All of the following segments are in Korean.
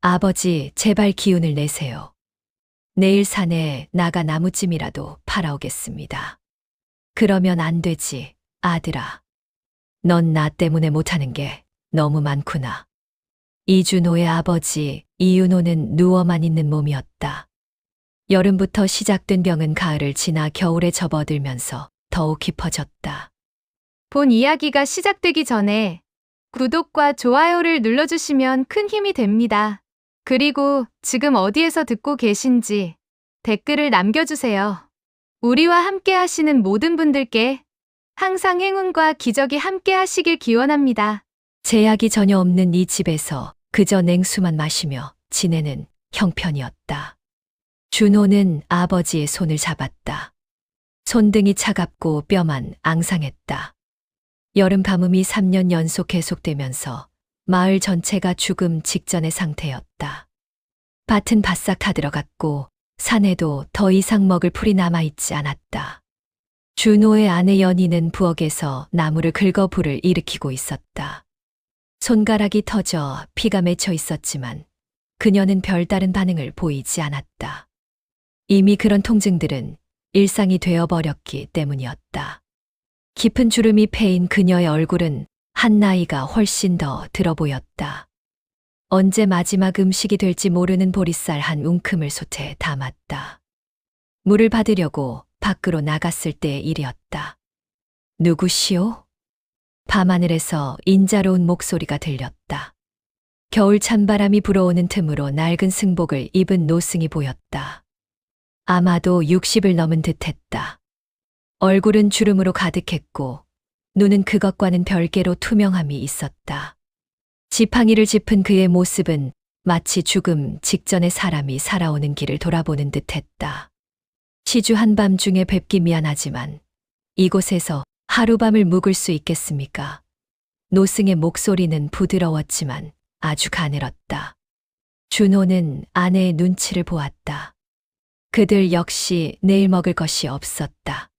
아버지, 제발 기운을 내세요. 내일 산에 나가 나무찜이라도 팔아오겠습니다. 그러면 안 되지, 아들아. 넌 나 때문에 못하는 게 너무 많구나. 이준호의 아버지 이윤호는 누워만 있는 몸이었다. 여름부터 시작된 병은 가을을 지나 겨울에 접어들면서 더욱 깊어졌다. 본 이야기가 시작되기 전에 구독과 좋아요를 눌러주시면 큰 힘이 됩니다. 그리고 지금 어디에서 듣고 계신지 댓글을 남겨주세요. 우리와 함께 하시는 모든 분들께 항상 행운과 기적이 함께 하시길 기원합니다. 제약이 전혀 없는 이 집에서 그저 냉수만 마시며 지내는 형편이었다. 준호는 아버지의 손을 잡았다. 손등이 차갑고 뼈만 앙상했다. 여름 가뭄이 3년 연속 계속되면서 마을 전체가 죽음 직전의 상태였다. 밭은 바싹 타들어갔고 산에도 더 이상 먹을 풀이 남아있지 않았다. 준호의 아내 연희는 부엌에서 나무를 긁어 불을 일으키고 있었다. 손가락이 터져 피가 맺혀 있었지만 그녀는 별다른 반응을 보이지 않았다. 이미 그런 통증들은 일상이 되어버렸기 때문이었다. 깊은 주름이 패인 그녀의 얼굴은 한 나이가 훨씬 더 들어 보였다. 언제 마지막 음식이 될지 모르는 보리쌀 한 웅큼을 솥에 담았다. 물을 받으려고 밖으로 나갔을 때의 일이었다. 누구시오? 밤하늘에서 인자로운 목소리가 들렸다. 겨울 찬바람이 불어오는 틈으로 낡은 승복을 입은 노승이 보였다. 아마도 60을 넘은 듯했다. 얼굴은 주름으로 가득했고 눈은 그것과는 별개로 투명함이 있었다. 지팡이를 짚은 그의 모습은 마치 죽음 직전에 사람이 살아오는 길을 돌아보는 듯했다. 시주 한밤중에 뵙기 미안하지만 이곳에서 하룻밤을 묵을 수 있겠습니까? 노승의 목소리는 부드러웠지만 아주 가늘었다. 준호는 아내의 눈치를 보았다. 그들 역시 내일 먹을 것이 없었다.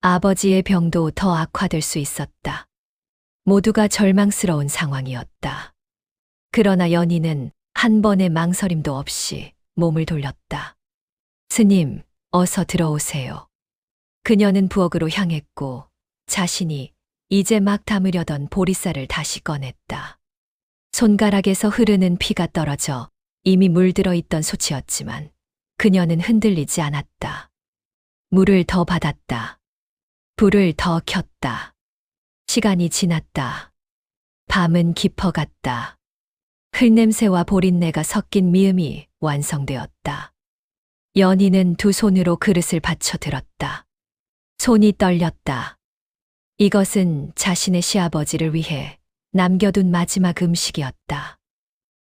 아버지의 병도 더 악화될 수 있었다. 모두가 절망스러운 상황이었다. 그러나 연희는 한 번의 망설임도 없이 몸을 돌렸다. 스님, 어서 들어오세요. 그녀는 부엌으로 향했고 자신이 이제 막 담으려던 보리쌀을 다시 꺼냈다. 손가락에서 흐르는 피가 떨어져 이미 물들어 있던 솥이었지만 그녀는 흔들리지 않았다. 물을 더 받았다. 불을 더 켰다. 시간이 지났다. 밤은 깊어갔다. 흙냄새와 보린내가 섞인 미음이 완성되었다. 연희는 두 손으로 그릇을 받쳐 들었다. 손이 떨렸다. 이것은 자신의 시아버지를 위해 남겨둔 마지막 음식이었다.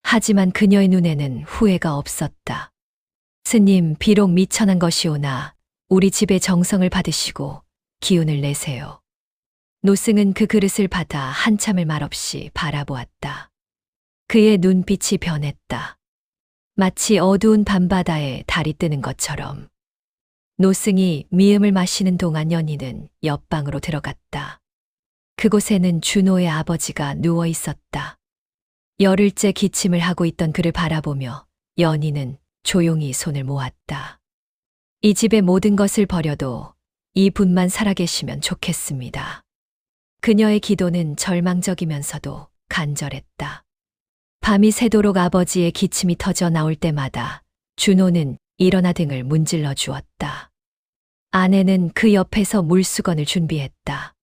하지만 그녀의 눈에는 후회가 없었다. 스님, 비록 미천한 것이오나 우리 집의 정성을 받으시고 기운을 내세요. 노승은 그 그릇을 받아 한참을 말없이 바라보았다. 그의 눈빛이 변했다. 마치 어두운 밤바다에 달이 뜨는 것처럼. 노승이 미음을 마시는 동안 연희는 옆방으로 들어갔다. 그곳에는 준호의 아버지가 누워 있었다. 열흘째 기침을 하고 있던 그를 바라보며 연희는 조용히 손을 모았다. 이 집의 모든 것을 버려도 이 분만 살아계시면 좋겠습니다. 그녀의 기도는 절망적이면서도 간절했다. 밤이 새도록 아버지의 기침이 터져 나올 때마다 준호는 일어나 등을 문질러 주었다. 아내는 그 옆에서 물수건을 준비했다.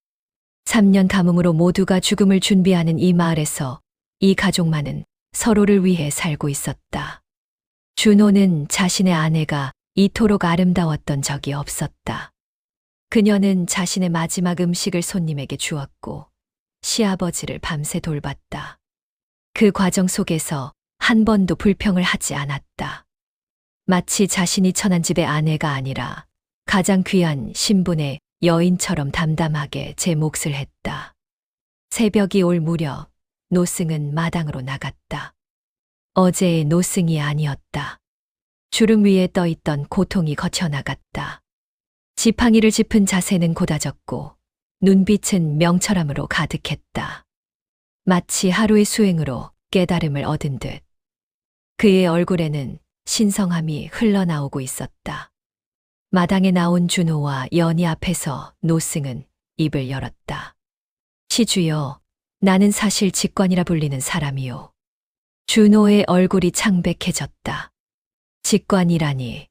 3년 가뭄으로 모두가 죽음을 준비하는 이 마을에서 이 가족만은 서로를 위해 살고 있었다. 준호는 자신의 아내가 이토록 아름다웠던 적이 없었다. 그녀는 자신의 마지막 음식을 손님에게 주었고 시아버지를 밤새 돌봤다. 그 과정 속에서 한 번도 불평을 하지 않았다. 마치 자신이 천한 집의 아내가 아니라 가장 귀한 신분의 여인처럼 담담하게 제 몫을 했다. 새벽이 올 무렵 노승은 마당으로 나갔다. 어제의 노승이 아니었다. 주름 위에 떠있던 고통이 거쳐나갔다. 지팡이를 짚은 자세는 고다졌고 눈빛은 명철함으로 가득했다. 마치 하루의 수행으로 깨달음을 얻은 듯. 그의 얼굴에는 신성함이 흘러나오고 있었다. 마당에 나온 준호와 연희 앞에서 노승은 입을 열었다. 시주여, 나는 사실 직관이라 불리는 사람이요. 준호의 얼굴이 창백해졌다. 직관이라니.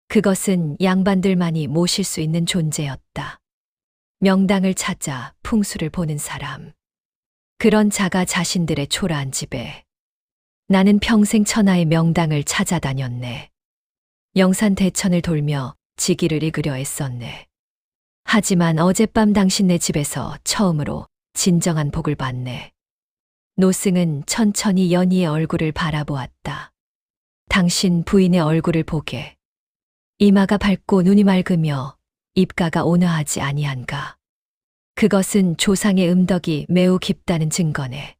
그것은 양반들만이 모실 수 있는 존재였다. 명당을 찾아 풍수를 보는 사람. 그런 자가 자신들의 초라한 집에. 나는 평생 천하의 명당을 찾아다녔네. 영산 대천을 돌며 지기를 읽으려 애썼네. 하지만 어젯밤 당신네 집에서 처음으로 진정한 복을 봤네. 노승은 천천히 연희의 얼굴을 바라보았다. 당신 부인의 얼굴을 보게. 이마가 밝고 눈이 맑으며 입가가 온화하지 아니한가. 그것은 조상의 음덕이 매우 깊다는 증거네.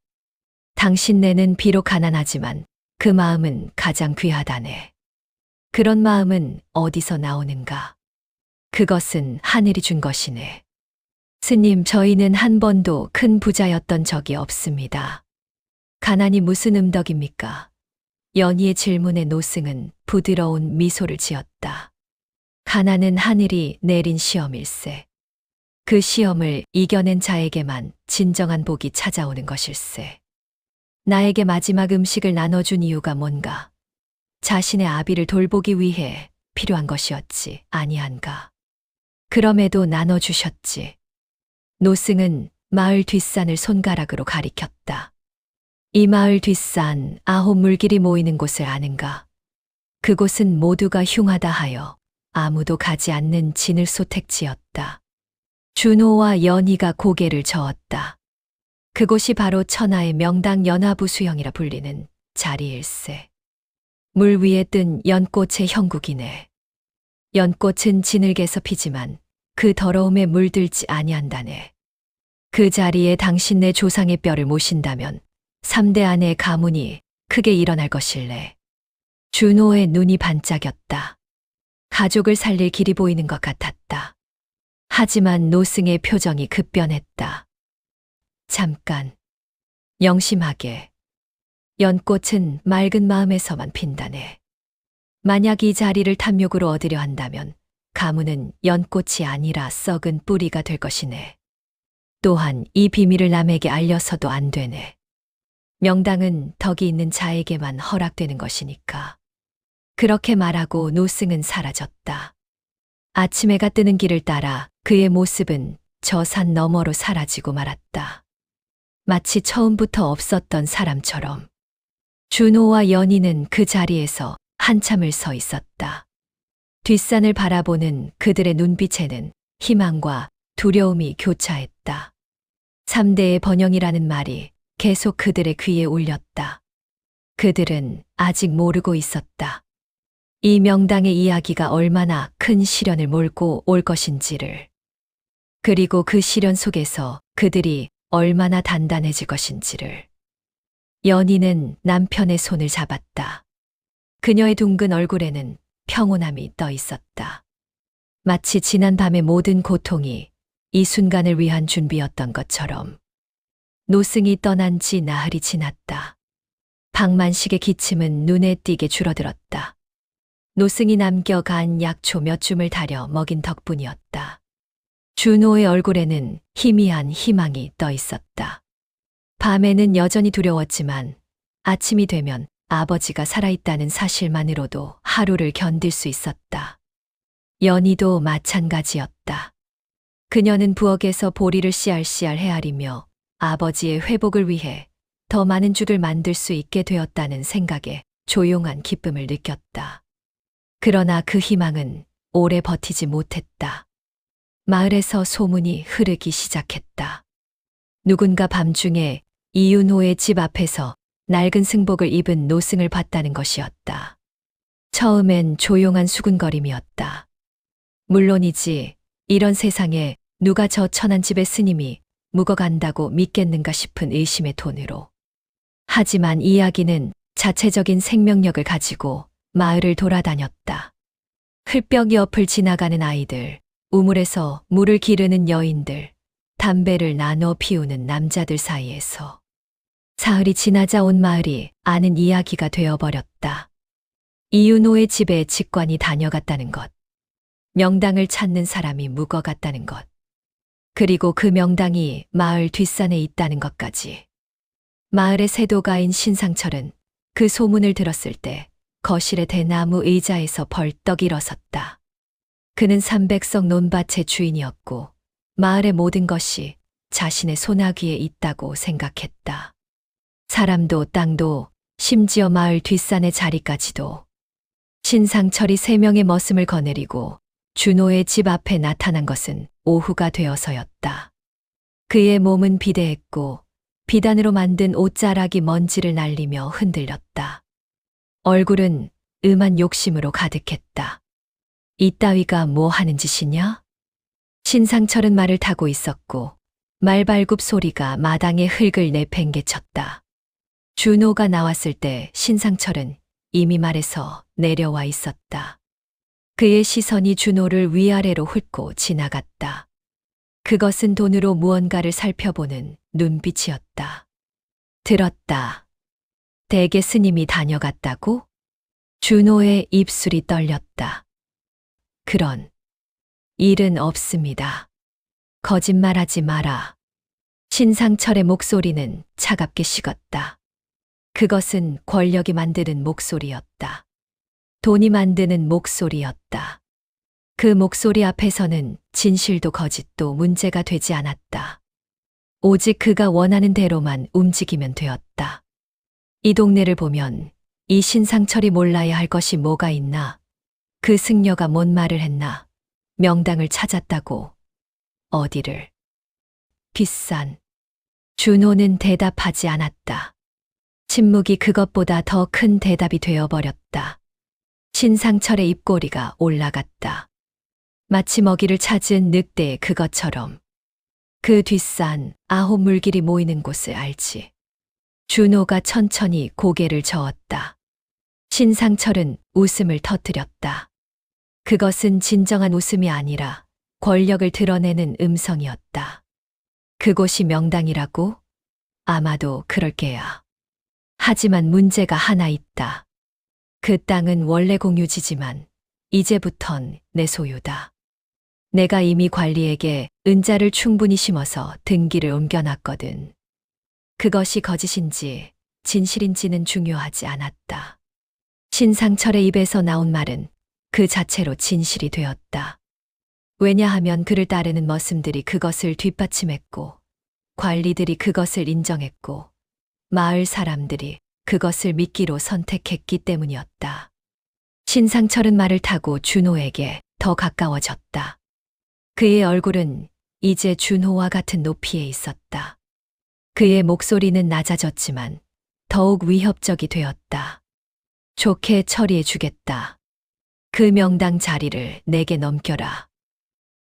당신네는 비록 가난하지만 그 마음은 가장 귀하다네. 그런 마음은 어디서 나오는가? 그것은 하늘이 준 것이네. 스님, 저희는 한 번도 큰 부자였던 적이 없습니다. 가난이 무슨 음덕입니까? 연희의 질문에 노승은 부드러운 미소를 지었다. 가난은 하늘이 내린 시험일세. 그 시험을 이겨낸 자에게만 진정한 복이 찾아오는 것일세. 나에게 마지막 음식을 나눠준 이유가 뭔가? 자신의 아비를 돌보기 위해 필요한 것이었지 아니한가? 그럼에도 나눠주셨지. 노승은 마을 뒷산을 손가락으로 가리켰다. 이 마을 뒷산 9 물길이 모이는 곳을 아는가? 그곳은 모두가 흉하다 하여 아무도 가지 않는 진을소 택지였다. 준호와 연희가 고개를 저었다. 그곳이 바로 천하의 명당 연화부 수영이라 불리는 자리일세. 물 위에 뜬 연꽃의 형국이네. 연꽃은 진흙에서 피지만 그 더러움에 물들지 아니한다네. 그 자리에 당신네 조상의 뼈를 모신다면 3대 안의 가문이 크게 일어날 것일래. 준호의 눈이 반짝였다. 가족을 살릴 길이 보이는 것 같았다. 하지만 노승의 표정이 급변했다. 잠깐. 영심하게. 연꽃은 맑은 마음에서만 핀다네. 만약 이 자리를 탐욕으로 얻으려 한다면 가문은 연꽃이 아니라 썩은 뿌리가 될 것이네. 또한 이 비밀을 남에게 알려서도 안 되네. 명당은 덕이 있는 자에게만 허락되는 것이니까. 그렇게 말하고 노승은 사라졌다. 아침 해가 뜨는 길을 따라 그의 모습은 저 산 너머로 사라지고 말았다. 마치 처음부터 없었던 사람처럼. 준호와 연희는 그 자리에서 한참을 서 있었다. 뒷산을 바라보는 그들의 눈빛에는 희망과 두려움이 교차했다. 3대의 번영이라는 말이 계속 그들의 귀에 울렸다. 그들은 아직 모르고 있었다. 이 명당의 이야기가 얼마나 큰 시련을 몰고 올 것인지를. 그리고 그 시련 속에서 그들이 얼마나 단단해질 것인지를. 연희는 남편의 손을 잡았다. 그녀의 둥근 얼굴에는 평온함이 떠 있었다. 마치 지난 밤의 모든 고통이 이 순간을 위한 준비였던 것처럼. 노승이 떠난 지 나흘이 지났다. 박만식의 기침은 눈에 띄게 줄어들었다. 노승이 남겨간 약초 몇 줌을 다려 먹인 덕분이었다. 준호의 얼굴에는 희미한 희망이 떠 있었다. 밤에는 여전히 두려웠지만 아침이 되면 아버지가 살아있다는 사실만으로도 하루를 견딜 수 있었다. 연희도 마찬가지였다. 그녀는 부엌에서 보리를 씨알씨알 헤아리며 아버지의 회복을 위해 더 많은 죽을 만들 수 있게 되었다는 생각에 조용한 기쁨을 느꼈다. 그러나 그 희망은 오래 버티지 못했다. 마을에서 소문이 흐르기 시작했다. 누군가 밤중에 이윤호의 집 앞에서 낡은 승복을 입은 노승을 봤다는 것이었다. 처음엔 조용한 수군거림이었다. 물론이지, 이런 세상에 누가 저 천한 집의 스님이 묵어간다고 믿겠는가 싶은 의심의 톤으로. 하지만 이야기는 자체적인 생명력을 가지고 마을을 돌아다녔다. 흙벽 옆을 지나가는 아이들, 우물에서 물을 기르는 여인들, 담배를 나눠 피우는 남자들 사이에서 사흘이 지나자 온 마을이 아는 이야기가 되어버렸다. 이윤호의 집에 직관이 다녀갔다는 것. 명당을 찾는 사람이 묵어갔다는 것. 그리고 그 명당이 마을 뒷산에 있다는 것까지. 마을의 세도가인 신상철은 그 소문을 들었을 때 거실의 대나무 의자에서 벌떡 일어섰다. 그는 300석 논밭의 주인이었고 마을의 모든 것이 자신의 손아귀에 있다고 생각했다. 사람도 땅도 심지어 마을 뒷산의 자리까지도. 신상철이 3명의 머슴을 거느리고 준호의 집 앞에 나타난 것은 오후가 되어서였다. 그의 몸은 비대했고 비단으로 만든 옷자락이 먼지를 날리며 흔들렸다. 얼굴은 음한 욕심으로 가득했다. 이따위가 뭐 하는 짓이냐? 신상철은 말을 타고 있었고 말발굽 소리가 마당에 흙을 내팽개쳤다. 준호가 나왔을 때 신상철은 이미 말에서 내려와 있었다. 그의 시선이 준호를 위아래로 훑고 지나갔다. 그것은 돈으로 무언가를 살펴보는 눈빛이었다. 들었다. 대개 스님이 다녀갔다고? 준호의 입술이 떨렸다. 그런 일은 없습니다. 거짓말하지 마라. 신상철의 목소리는 차갑게 식었다. 그것은 권력이 만드는 목소리였다. 돈이 만드는 목소리였다. 그 목소리 앞에서는 진실도 거짓도 문제가 되지 않았다. 오직 그가 원하는 대로만 움직이면 되었다. 이 동네를 보면 이 신상철이 몰라야 할 것이 뭐가 있나? 그 승려가 뭔 말을 했나? 명당을 찾았다고. 어디를? 뒷산. 준호는 대답하지 않았다. 침묵이 그것보다 더 큰 대답이 되어버렸다. 신상철의 입꼬리가 올라갔다. 마치 먹이를 찾은 늑대의 그것처럼. 그 뒷산 9 물길이 모이는 곳을 알지. 준호가 천천히 고개를 저었다. 신상철은 웃음을 터뜨렸다. 그것은 진정한 웃음이 아니라 권력을 드러내는 음성이었다. 그곳이 명당이라고? 아마도 그럴 게야. 하지만 문제가 하나 있다. 그 땅은 원래 공유지지만 이제부턴 내 소유다. 내가 이미 관리에게 은자를 충분히 심어서 등기를 옮겨놨거든. 그것이 거짓인지 진실인지는 중요하지 않았다. 신상철의 입에서 나온 말은 그 자체로 진실이 되었다. 왜냐하면 그를 따르는 머슴들이 그것을 뒷받침했고 관리들이 그것을 인정했고 마을 사람들이 그것을 믿기로 선택했기 때문이었다. 신상철은 말을 타고 준호에게 더 가까워졌다. 그의 얼굴은 이제 준호와 같은 높이에 있었다. 그의 목소리는 낮아졌지만 더욱 위협적이 되었다. 좋게 처리해 주겠다. 그 명당 자리를 내게 넘겨라.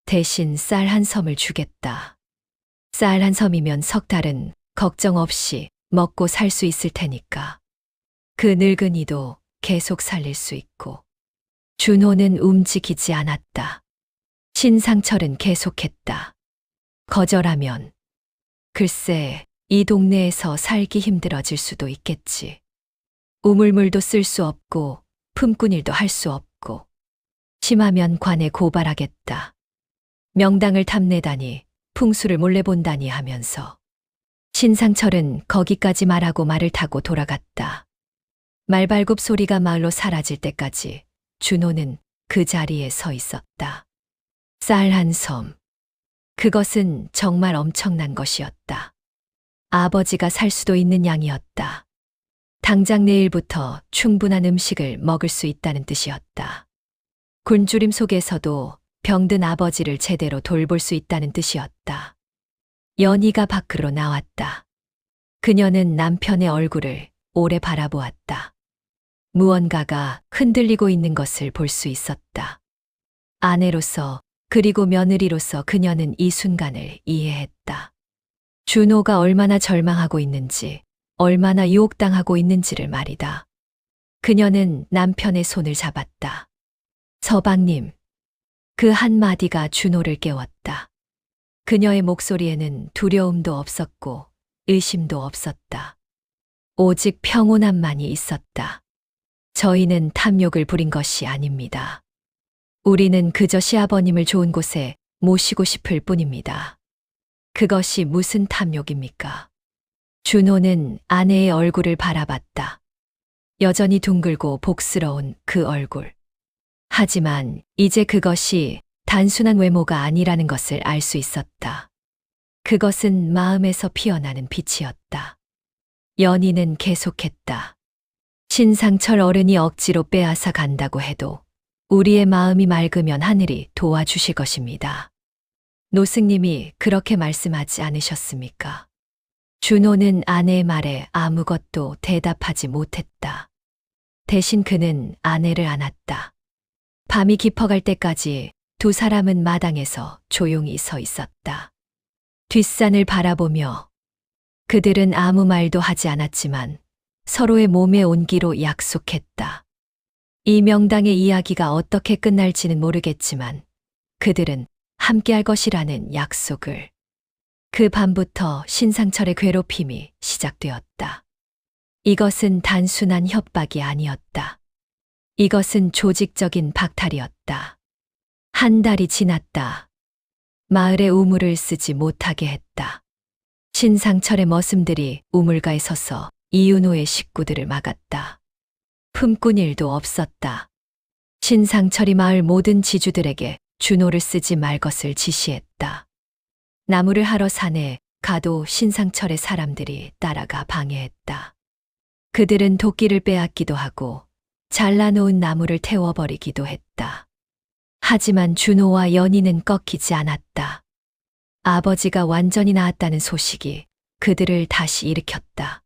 대신 쌀 한 섬을 주겠다. 쌀 한 섬이면 3달은 걱정 없이 먹고 살 수 있을 테니까. 그 늙은이도 계속 살릴 수 있고. 준호는 움직이지 않았다. 신상철은 계속했다. 거절하면 글쎄 이 동네에서 살기 힘들어질 수도 있겠지. 우물물도 쓸 수 없고 품꾼 일도 할 수 없고 심하면 관에 고발하겠다. 명당을 탐내다니 풍수를 몰래 본다니 하면서 신상철은 거기까지 말하고 말을 타고 돌아갔다. 말발굽 소리가 마을로 사라질 때까지 준호는 그 자리에 서 있었다. 쌀 한 섬. 그것은 정말 엄청난 것이었다. 아버지가 살 수도 있는 양이었다. 당장 내일부터 충분한 음식을 먹을 수 있다는 뜻이었다. 굶주림 속에서도 병든 아버지를 제대로 돌볼 수 있다는 뜻이었다. 연희가 밖으로 나왔다. 그녀는 남편의 얼굴을 오래 바라보았다. 무언가가 흔들리고 있는 것을 볼 수 있었다. 아내로서 그리고 며느리로서 그녀는 이 순간을 이해했다. 준호가 얼마나 절망하고 있는지, 얼마나 유혹당하고 있는지를 말이다. 그녀는 남편의 손을 잡았다. 서방님. 그 한마디가 준호를 깨웠다. 그녀의 목소리에는 두려움도 없었고 의심도 없었다. 오직 평온함만이 있었다. 저희는 탐욕을 부린 것이 아닙니다. 우리는 그저 시아버님을 좋은 곳에 모시고 싶을 뿐입니다. 그것이 무슨 탐욕입니까? 준호는 아내의 얼굴을 바라봤다. 여전히 둥글고 복스러운 그 얼굴. 하지만 이제 그것이 단순한 외모가 아니라는 것을 알 수 있었다. 그것은 마음에서 피어나는 빛이었다. 연희는 계속했다. 신상철 어른이 억지로 빼앗아 간다고 해도 우리의 마음이 맑으면 하늘이 도와주실 것입니다. 노승님이 그렇게 말씀하지 않으셨습니까? 준호는 아내의 말에 아무것도 대답하지 못했다. 대신 그는 아내를 안았다. 밤이 깊어갈 때까지 두 사람은 마당에서 조용히 서 있었다. 뒷산을 바라보며 그들은 아무 말도 하지 않았지만 서로의 몸의 온기로 약속했다. 이 명당의 이야기가 어떻게 끝날지는 모르겠지만 그들은 함께할 것이라는 약속을. 그 밤부터 신상철의 괴롭힘이 시작되었다. 이것은 단순한 협박이 아니었다. 이것은 조직적인 박탈이었다. 한 달이 지났다. 마을의 우물을 쓰지 못하게 했다. 신상철의 머슴들이 우물가에 서서 이윤호의 식구들을 막았다. 품꾼 일도 없었다. 신상철이 마을 모든 지주들에게 준호를 쓰지 말 것을 지시했다. 나무를 하러 산에 가도 신상철의 사람들이 따라가 방해했다. 그들은 도끼를 빼앗기도 하고 잘라놓은 나무를 태워버리기도 했다. 하지만 준호와 연희는 꺾이지 않았다. 아버지가 완전히 나았다는 소식이 그들을 다시 일으켰다.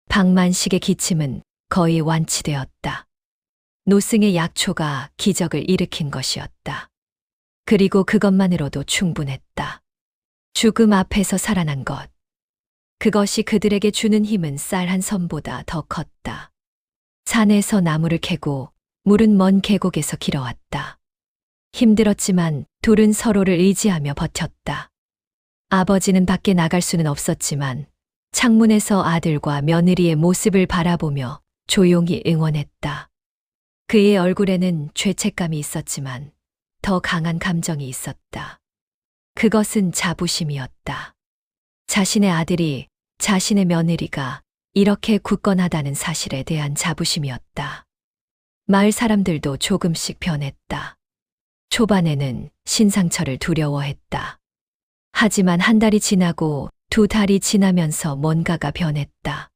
박만식의 기침은 거의 완치되었다. 노승의 약초가 기적을 일으킨 것이었다. 그리고 그것만으로도 충분했다. 죽음 앞에서 살아난 것. 그것이 그들에게 주는 힘은 쌀 한 섬보다 더 컸다. 산에서 나무를 캐고 물은 먼 계곡에서 길어왔다. 힘들었지만 둘은 서로를 의지하며 버텼다. 아버지는 밖에 나갈 수는 없었지만 창문에서 아들과 며느리의 모습을 바라보며 조용히 응원했다. 그의 얼굴에는 죄책감이 있었지만 더 강한 감정이 있었다. 그것은 자부심이었다. 자신의 아들이, 자신의 며느리가 이렇게 굳건하다는 사실에 대한 자부심이었다. 마을 사람들도 조금씩 변했다. 초반에는 신상철을 두려워했다. 하지만 한 달이 지나고 두 달이 지나면서 뭔가가 변했다.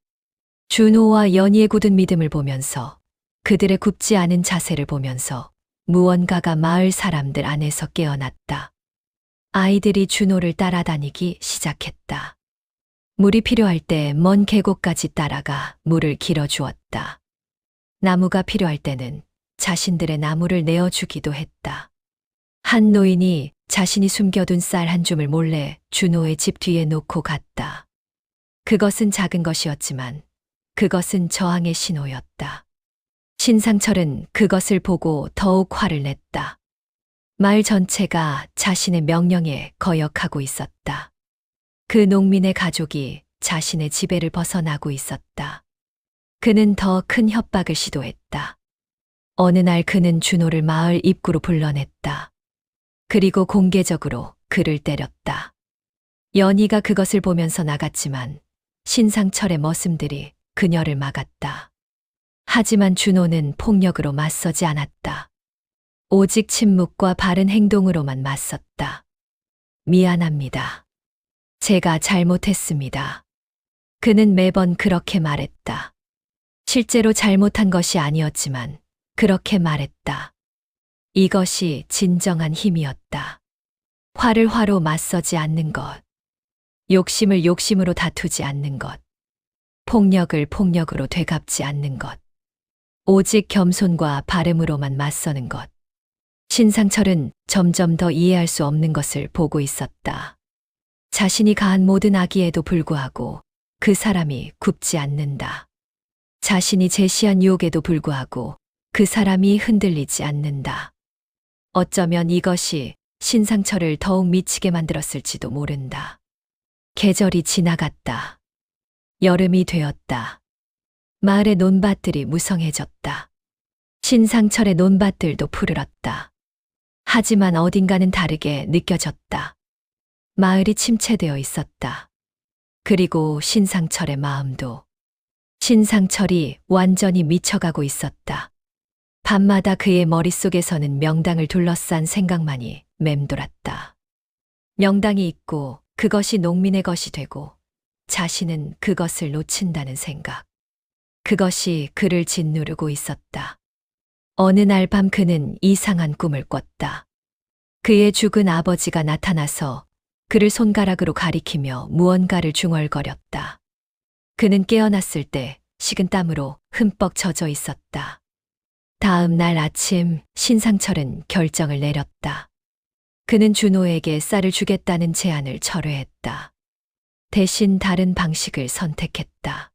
준호와 연희의 굳은 믿음을 보면서 그들의 굽지 않은 자세를 보면서 무언가가 마을 사람들 안에서 깨어났다. 아이들이 준호를 따라다니기 시작했다. 물이 필요할 때 먼 계곡까지 따라가 물을 길어주었다. 나무가 필요할 때는 자신들의 나무를 내어주기도 했다. 한 노인이 자신이 숨겨둔 쌀 한 줌을 몰래 준호의 집 뒤에 놓고 갔다. 그것은 작은 것이었지만 그것은 저항의 신호였다. 신상철은 그것을 보고 더욱 화를 냈다. 마을 전체가 자신의 명령에 거역하고 있었다. 그 농민의 가족이 자신의 지배를 벗어나고 있었다. 그는 더 큰 협박을 시도했다. 어느 날 그는 준호를 마을 입구로 불러냈다. 그리고 공개적으로 그를 때렸다. 연희가 그것을 보면서 나갔지만 신상철의 머슴들이 그녀를 막았다. 하지만 준호는 폭력으로 맞서지 않았다. 오직 침묵과 바른 행동으로만 맞섰다. 미안합니다. 제가 잘못했습니다. 그는 매번 그렇게 말했다. 실제로 잘못한 것이 아니었지만 그렇게 말했다. 이것이 진정한 힘이었다. 화를 화로 맞서지 않는 것. 욕심을 욕심으로 다투지 않는 것. 폭력을 폭력으로 되갚지 않는 것. 오직 겸손과 바름으로만 맞서는 것. 신상철은 점점 더 이해할 수 없는 것을 보고 있었다. 자신이 가한 모든 악의에도 불구하고 그 사람이 굽지 않는다. 자신이 제시한 유혹에도 불구하고 그 사람이 흔들리지 않는다. 어쩌면 이것이 신상철을 더욱 미치게 만들었을지도 모른다. 계절이 지나갔다. 여름이 되었다. 마을의 논밭들이 무성해졌다. 신상철의 논밭들도 푸르렀다. 하지만 어딘가는 다르게 느껴졌다. 마을이 침체되어 있었다. 그리고 신상철의 마음도. 신상철이 완전히 미쳐가고 있었다. 밤마다 그의 머릿속에서는 명당을 둘러싼 생각만이 맴돌았다. 명당이 있고 그것이 농민의 것이 되고 자신은 그것을 놓친다는 생각. 그것이 그를 짓누르고 있었다. 어느 날 밤 그는 이상한 꿈을 꿨다. 그의 죽은 아버지가 나타나서 그를 손가락으로 가리키며 무언가를 중얼거렸다. 그는 깨어났을 때 식은땀으로 흠뻑 젖어 있었다. 다음 날 아침 신상철은 결정을 내렸다. 그는 준호에게 쌀을 주겠다는 제안을 철회했다. 대신 다른 방식을 선택했다.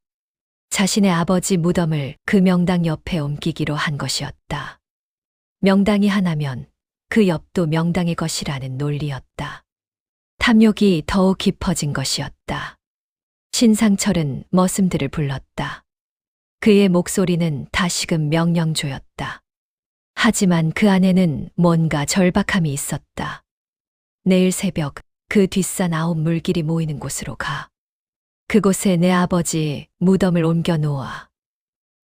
자신의 아버지 무덤을 그 명당 옆에 옮기기로 한 것이었다. 명당이 하나면 그 옆도 명당의 것이라는 논리였다. 탐욕이 더욱 깊어진 것이었다. 신상철은 머슴들을 불렀다. 그의 목소리는 다시금 명령조였다. 하지만 그 안에는 뭔가 절박함이 있었다. 내일 새벽 그 뒷산 9 물길이 모이는 곳으로 가. 그곳에 내 아버지 무덤을 옮겨 놓아.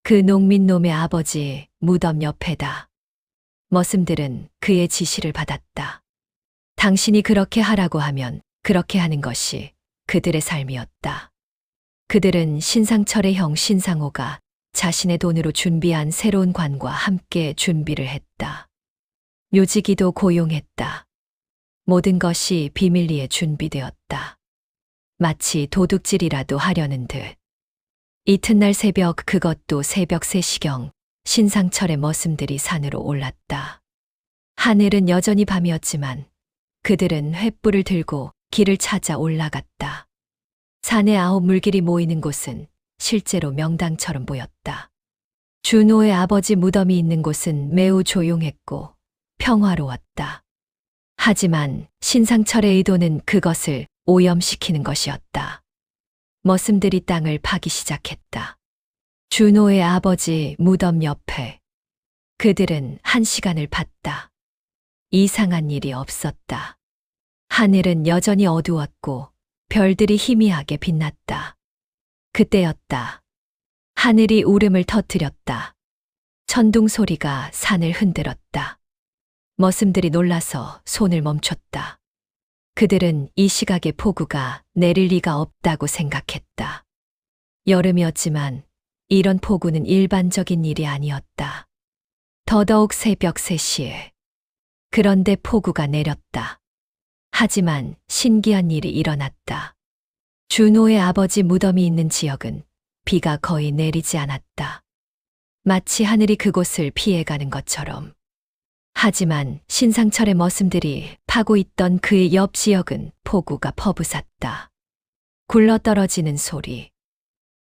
그 농민놈의 아버지 무덤 옆에다. 머슴들은 그의 지시를 받았다. 당신이 그렇게 하라고 하면 그렇게 하는 것이 그들의 삶이었다. 그들은 신상철의 형 신상호가 자신의 돈으로 준비한 새로운 관과 함께 준비를 했다. 묘지기도 고용했다. 모든 것이 비밀리에 준비되었다. 마치 도둑질이라도 하려는 듯. 이튿날 새벽, 그것도 새벽 3시경 신상철의 머슴들이 산으로 올랐다. 하늘은 여전히 밤이었지만 그들은 횃불을 들고 길을 찾아 올라갔다. 산의 9 물길이 모이는 곳은 실제로 명당처럼 보였다. 준호의 아버지 무덤이 있는 곳은 매우 조용했고 평화로웠다. 하지만 신상철의 의도는 그것을 오염시키는 것이었다. 머슴들이 땅을 파기 시작했다. 준호의 아버지 무덤 옆에. 그들은 1시간을 팠다. 이상한 일이 없었다. 하늘은 여전히 어두웠고 별들이 희미하게 빛났다. 그때였다. 하늘이 울음을 터뜨렸다. 천둥 소리가 산을 흔들었다. 머슴들이 놀라서 손을 멈췄다. 그들은 이 시각에 폭우가 내릴 리가 없다고 생각했다. 여름이었지만 이런 폭우는 일반적인 일이 아니었다. 더더욱 새벽 3시에. 그런데 폭우가 내렸다. 하지만 신기한 일이 일어났다. 준호의 아버지 무덤이 있는 지역은 비가 거의 내리지 않았다. 마치 하늘이 그곳을 피해가는 것처럼. 하지만 신상철의 머슴들이 파고 있던 그의 옆 지역은 폭우가 퍼부었다. 굴러떨어지는 소리.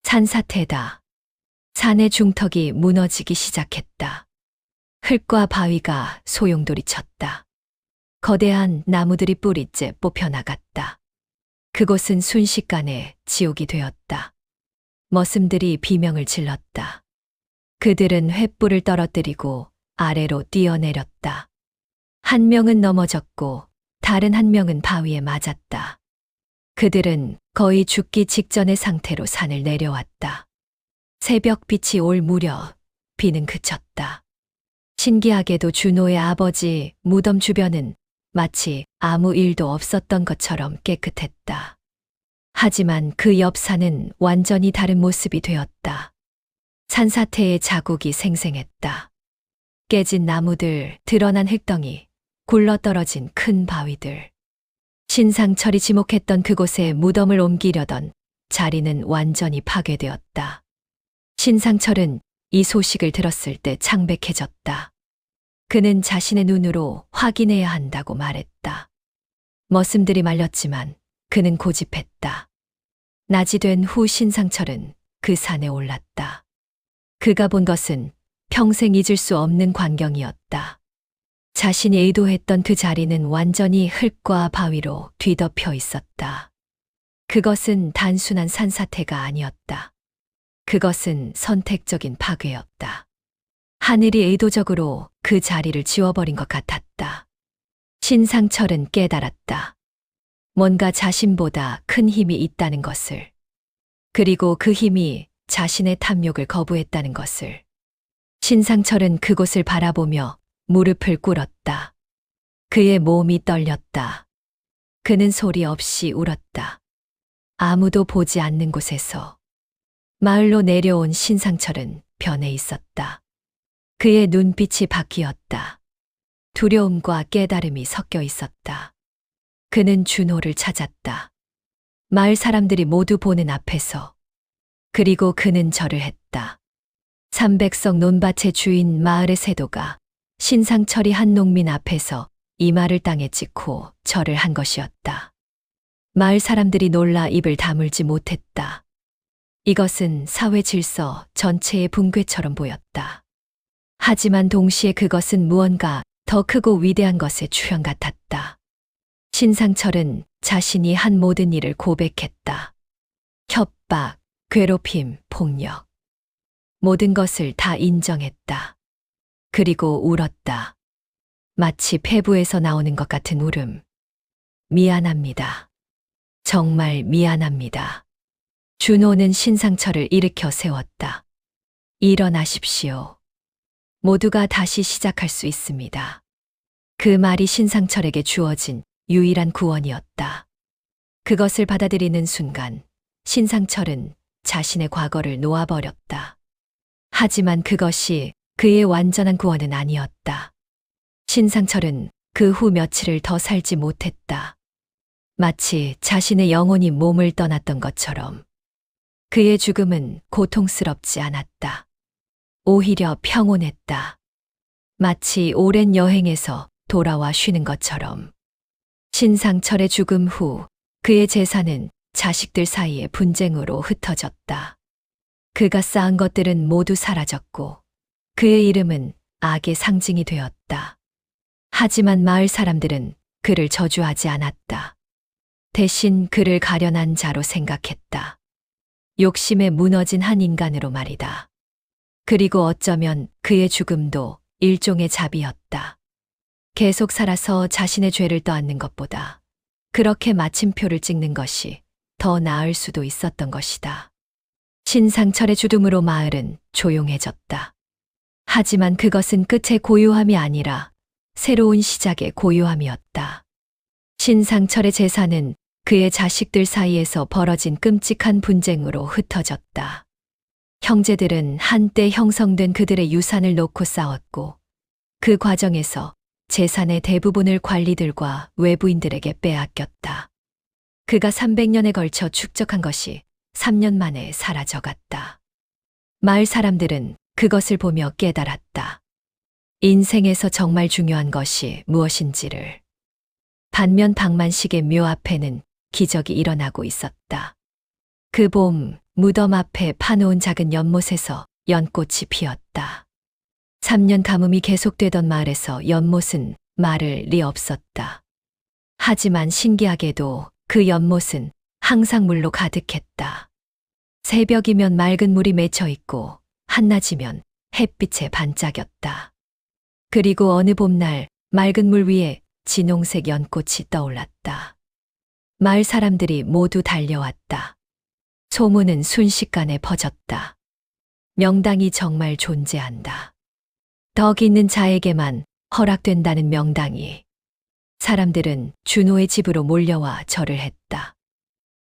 산사태다. 산의 중턱이 무너지기 시작했다. 흙과 바위가 소용돌이 쳤다. 거대한 나무들이 뿌리째 뽑혀나갔다. 그곳은 순식간에 지옥이 되었다. 머슴들이 비명을 질렀다. 그들은 횃불을 떨어뜨리고 아래로 뛰어내렸다. 한 명은 넘어졌고 다른 한 명은 바위에 맞았다. 그들은 거의 죽기 직전의 상태로 산을 내려왔다. 새벽빛이 올 무렵 비는 그쳤다. 신기하게도 준호의 아버지 무덤 주변은 마치 아무 일도 없었던 것처럼 깨끗했다. 하지만 그 옆 산은 완전히 다른 모습이 되었다. 산사태의 자국이 생생했다. 깨진 나무들, 드러난 흙덩이, 굴러떨어진 큰 바위들. 신상철이 지목했던 그곳에 무덤을 옮기려던 자리는 완전히 파괴되었다. 신상철은 이 소식을 들었을 때 창백해졌다. 그는 자신의 눈으로 확인해야 한다고 말했다. 머슴들이 말렸지만 그는 고집했다. 낮이 된 후 신상철은 그 산에 올랐다. 그가 본 것은 평생 잊을 수 없는 광경이었다. 자신이 의도했던 그 자리는 완전히 흙과 바위로 뒤덮여 있었다. 그것은 단순한 산사태가 아니었다. 그것은 선택적인 파괴였다. 하늘이 의도적으로 그 자리를 지워버린 것 같았다. 신상철은 깨달았다. 뭔가 자신보다 큰 힘이 있다는 것을. 그리고 그 힘이 자신의 탐욕을 거부했다는 것을. 신상철은 그곳을 바라보며 무릎을 꿇었다. 그의 몸이 떨렸다. 그는 소리 없이 울었다. 아무도 보지 않는 곳에서. 마을로 내려온 신상철은 변해 있었다. 그의 눈빛이 바뀌었다. 두려움과 깨달음이 섞여 있었다. 그는 준호를 찾았다. 마을 사람들이 모두 보는 앞에서. 그리고 그는 절을 했다. 300석 논밭의 주인 마을의 세도가 신상철이 한 농민 앞에서 이마를 땅에 찍고 절을 한 것이었다. 마을 사람들이 놀라 입을 다물지 못했다. 이것은 사회 질서 전체의 붕괴처럼 보였다. 하지만 동시에 그것은 무언가 더 크고 위대한 것의 추형 같았다. 신상철은 자신이 한 모든 일을 고백했다. 협박, 괴롭힘, 폭력. 모든 것을 다 인정했다. 그리고 울었다. 마치 폐부에서 나오는 것 같은 울음. 미안합니다. 정말 미안합니다. 준호는 신상철을 일으켜 세웠다. 일어나십시오. 모두가 다시 시작할 수 있습니다. 그 말이 신상철에게 주어진 유일한 구원이었다. 그것을 받아들이는 순간 신상철은 자신의 과거를 놓아버렸다. 하지만 그것이 그의 완전한 구원은 아니었다. 신상철은 그 후 며칠을 더 살지 못했다. 마치 자신의 영혼이 몸을 떠났던 것처럼. 그의 죽음은 고통스럽지 않았다. 오히려 평온했다. 마치 오랜 여행에서 돌아와 쉬는 것처럼. 신상철의 죽음 후 그의 재산은 자식들 사이의 분쟁으로 흩어졌다. 그가 쌓은 것들은 모두 사라졌고 그의 이름은 악의 상징이 되었다. 하지만 마을 사람들은 그를 저주하지 않았다. 대신 그를 가련한 자로 생각했다. 욕심에 무너진 한 인간으로 말이다. 그리고 어쩌면 그의 죽음도 일종의 자비였다. 계속 살아서 자신의 죄를 떠안는 것보다 그렇게 마침표를 찍는 것이 더 나을 수도 있었던 것이다. 신상철의 죽음으로 마을은 조용해졌다. 하지만 그것은 끝의 고요함이 아니라 새로운 시작의 고요함이었다. 신상철의 재산은 그의 자식들 사이에서 벌어진 끔찍한 분쟁으로 흩어졌다. 형제들은 한때 형성된 그들의 유산을 놓고 싸웠고 그 과정에서 재산의 대부분을 관리들과 외부인들에게 빼앗겼다. 그가 300년에 걸쳐 축적한 것이 3년 만에 사라져갔다. 마을 사람들은 그것을 보며 깨달았다. 인생에서 정말 중요한 것이 무엇인지를. 반면 방만식의 묘 앞에는 기적이 일어나고 있었다. 그 봄, 무덤 앞에 파놓은 작은 연못에서 연꽃이 피었다. 3년 가뭄이 계속되던 마을에서 연못은 말을 리 없었다. 하지만 신기하게도 그 연못은 항상 물로 가득했다. 새벽이면 맑은 물이 맺혀 있고 한낮이면 햇빛에 반짝였다. 그리고 어느 봄날 맑은 물 위에 진홍색 연꽃이 떠올랐다. 마을 사람들이 모두 달려왔다. 소문은 순식간에 퍼졌다. 명당이 정말 존재한다. 덕 있는 자에게만 허락된다는 명당이. 사람들은 준호의 집으로 몰려와 절을 했다.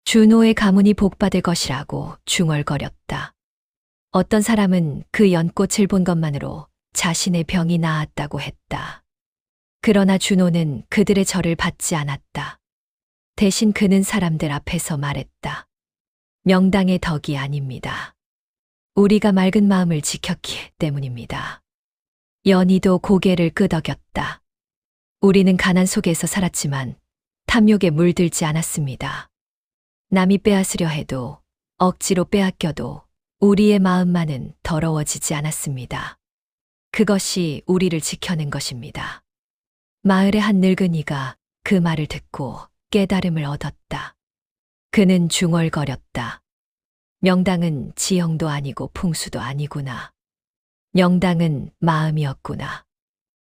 준호의 가문이 복받을 것이라고 중얼거렸다. 어떤 사람은 그 연꽃을 본 것만으로 자신의 병이 나았다고 했다. 그러나 준호는 그들의 절을 받지 않았다. 대신 그는 사람들 앞에서 말했다. 명당의 덕이 아닙니다. 우리가 맑은 마음을 지켰기 때문입니다. 연희도 고개를 끄덕였다. 우리는 가난 속에서 살았지만 탐욕에 물들지 않았습니다. 남이 빼앗으려 해도 억지로 빼앗겨도 우리의 마음만은 더러워지지 않았습니다. 그것이 우리를 지켜낸 것입니다. 마을의 한 늙은이가 그 말을 듣고 깨달음을 얻었다. 그는 중얼거렸다. 명당은 지형도 아니고 풍수도 아니구나. 명당은 마음이었구나.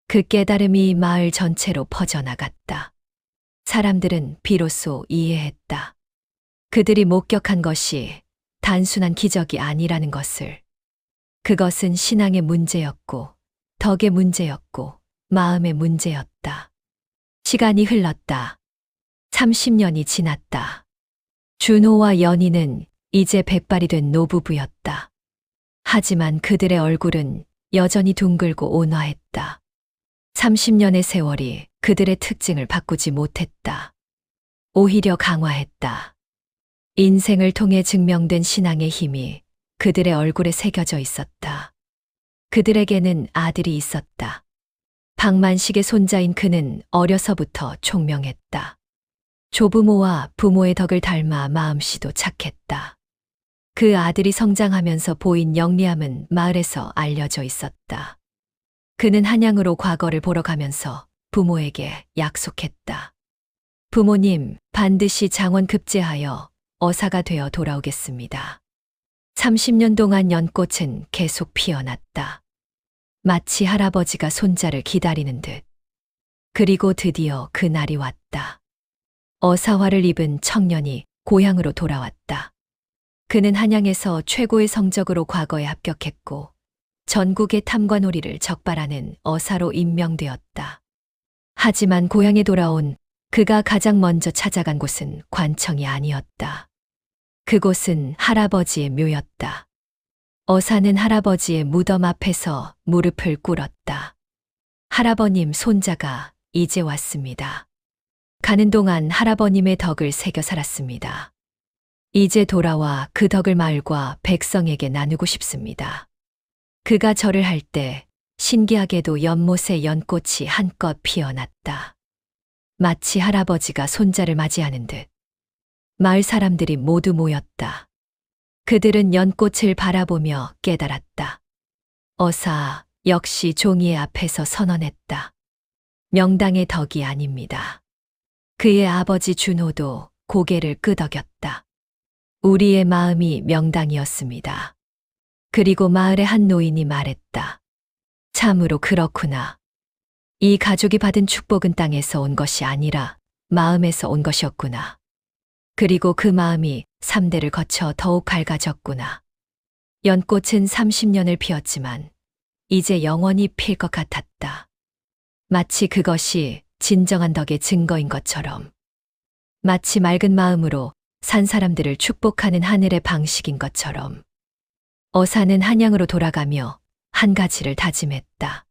그 깨달음이 마을 전체로 퍼져나갔다. 사람들은 비로소 이해했다. 그들이 목격한 것이 단순한 기적이 아니라는 것을. 그것은 신앙의 문제였고, 덕의 문제였고, 마음의 문제였다. 시간이 흘렀다. 30년이 지났다. 준호와 연희는 이제 백발이 된 노부부였다. 하지만 그들의 얼굴은 여전히 둥글고 온화했다. 30년의 세월이 그들의 특징을 바꾸지 못했다. 오히려 강화했다. 인생을 통해 증명된 신앙의 힘이 그들의 얼굴에 새겨져 있었다. 그들에게는 아들이 있었다. 박만식의 손자인 그는 어려서부터 총명했다. 조부모와 부모의 덕을 닮아 마음씨도 착했다. 그 아들이 성장하면서 보인 영리함은 마을에서 알려져 있었다. 그는 한양으로 과거를 보러 가면서 부모에게 약속했다. 부모님, 반드시 장원 급제하여 어사가 되어 돌아오겠습니다. 30년 동안 연꽃은 계속 피어났다. 마치 할아버지가 손자를 기다리는 듯. 그리고 드디어 그날이 왔다. 어사화를 입은 청년이 고향으로 돌아왔다. 그는 한양에서 최고의 성적으로 과거에 합격했고 전국의 탐관오리를 적발하는 어사로 임명되었다. 하지만 고향에 돌아온 그가 가장 먼저 찾아간 곳은 관청이 아니었다. 그곳은 할아버지의 묘였다. 어사는 할아버지의 무덤 앞에서 무릎을 꿇었다. 할아버님, 손자가 이제 왔습니다. 가는 동안 할아버님의 덕을 새겨 살았습니다. 이제 돌아와 그 덕을 마을과 백성에게 나누고 싶습니다. 그가 절을 할 때 신기하게도 연못에 연꽃이 한껏 피어났다. 마치 할아버지가 손자를 맞이하는 듯. 마을 사람들이 모두 모였다. 그들은 연꽃을 바라보며 깨달았다. 어사 역시 종이의 앞에서 선언했다. 명당의 덕이 아닙니다. 그의 아버지 준호도 고개를 끄덕였다. 우리의 마음이 명당이었습니다. 그리고 마을의 한 노인이 말했다. 참으로 그렇구나. 이 가족이 받은 축복은 땅에서 온 것이 아니라 마음에서 온 것이었구나. 그리고 그 마음이 3대를 거쳐 더욱 밝아졌구나. 연꽃은 30년을 피었지만 이제 영원히 필 것 같았다. 마치 그것이 진정한 덕의 증거인 것처럼. 마치 맑은 마음으로 산 사람들을 축복하는 하늘의 방식인 것처럼. 어사는 한양으로 돌아가며 한 가지를 다짐했다.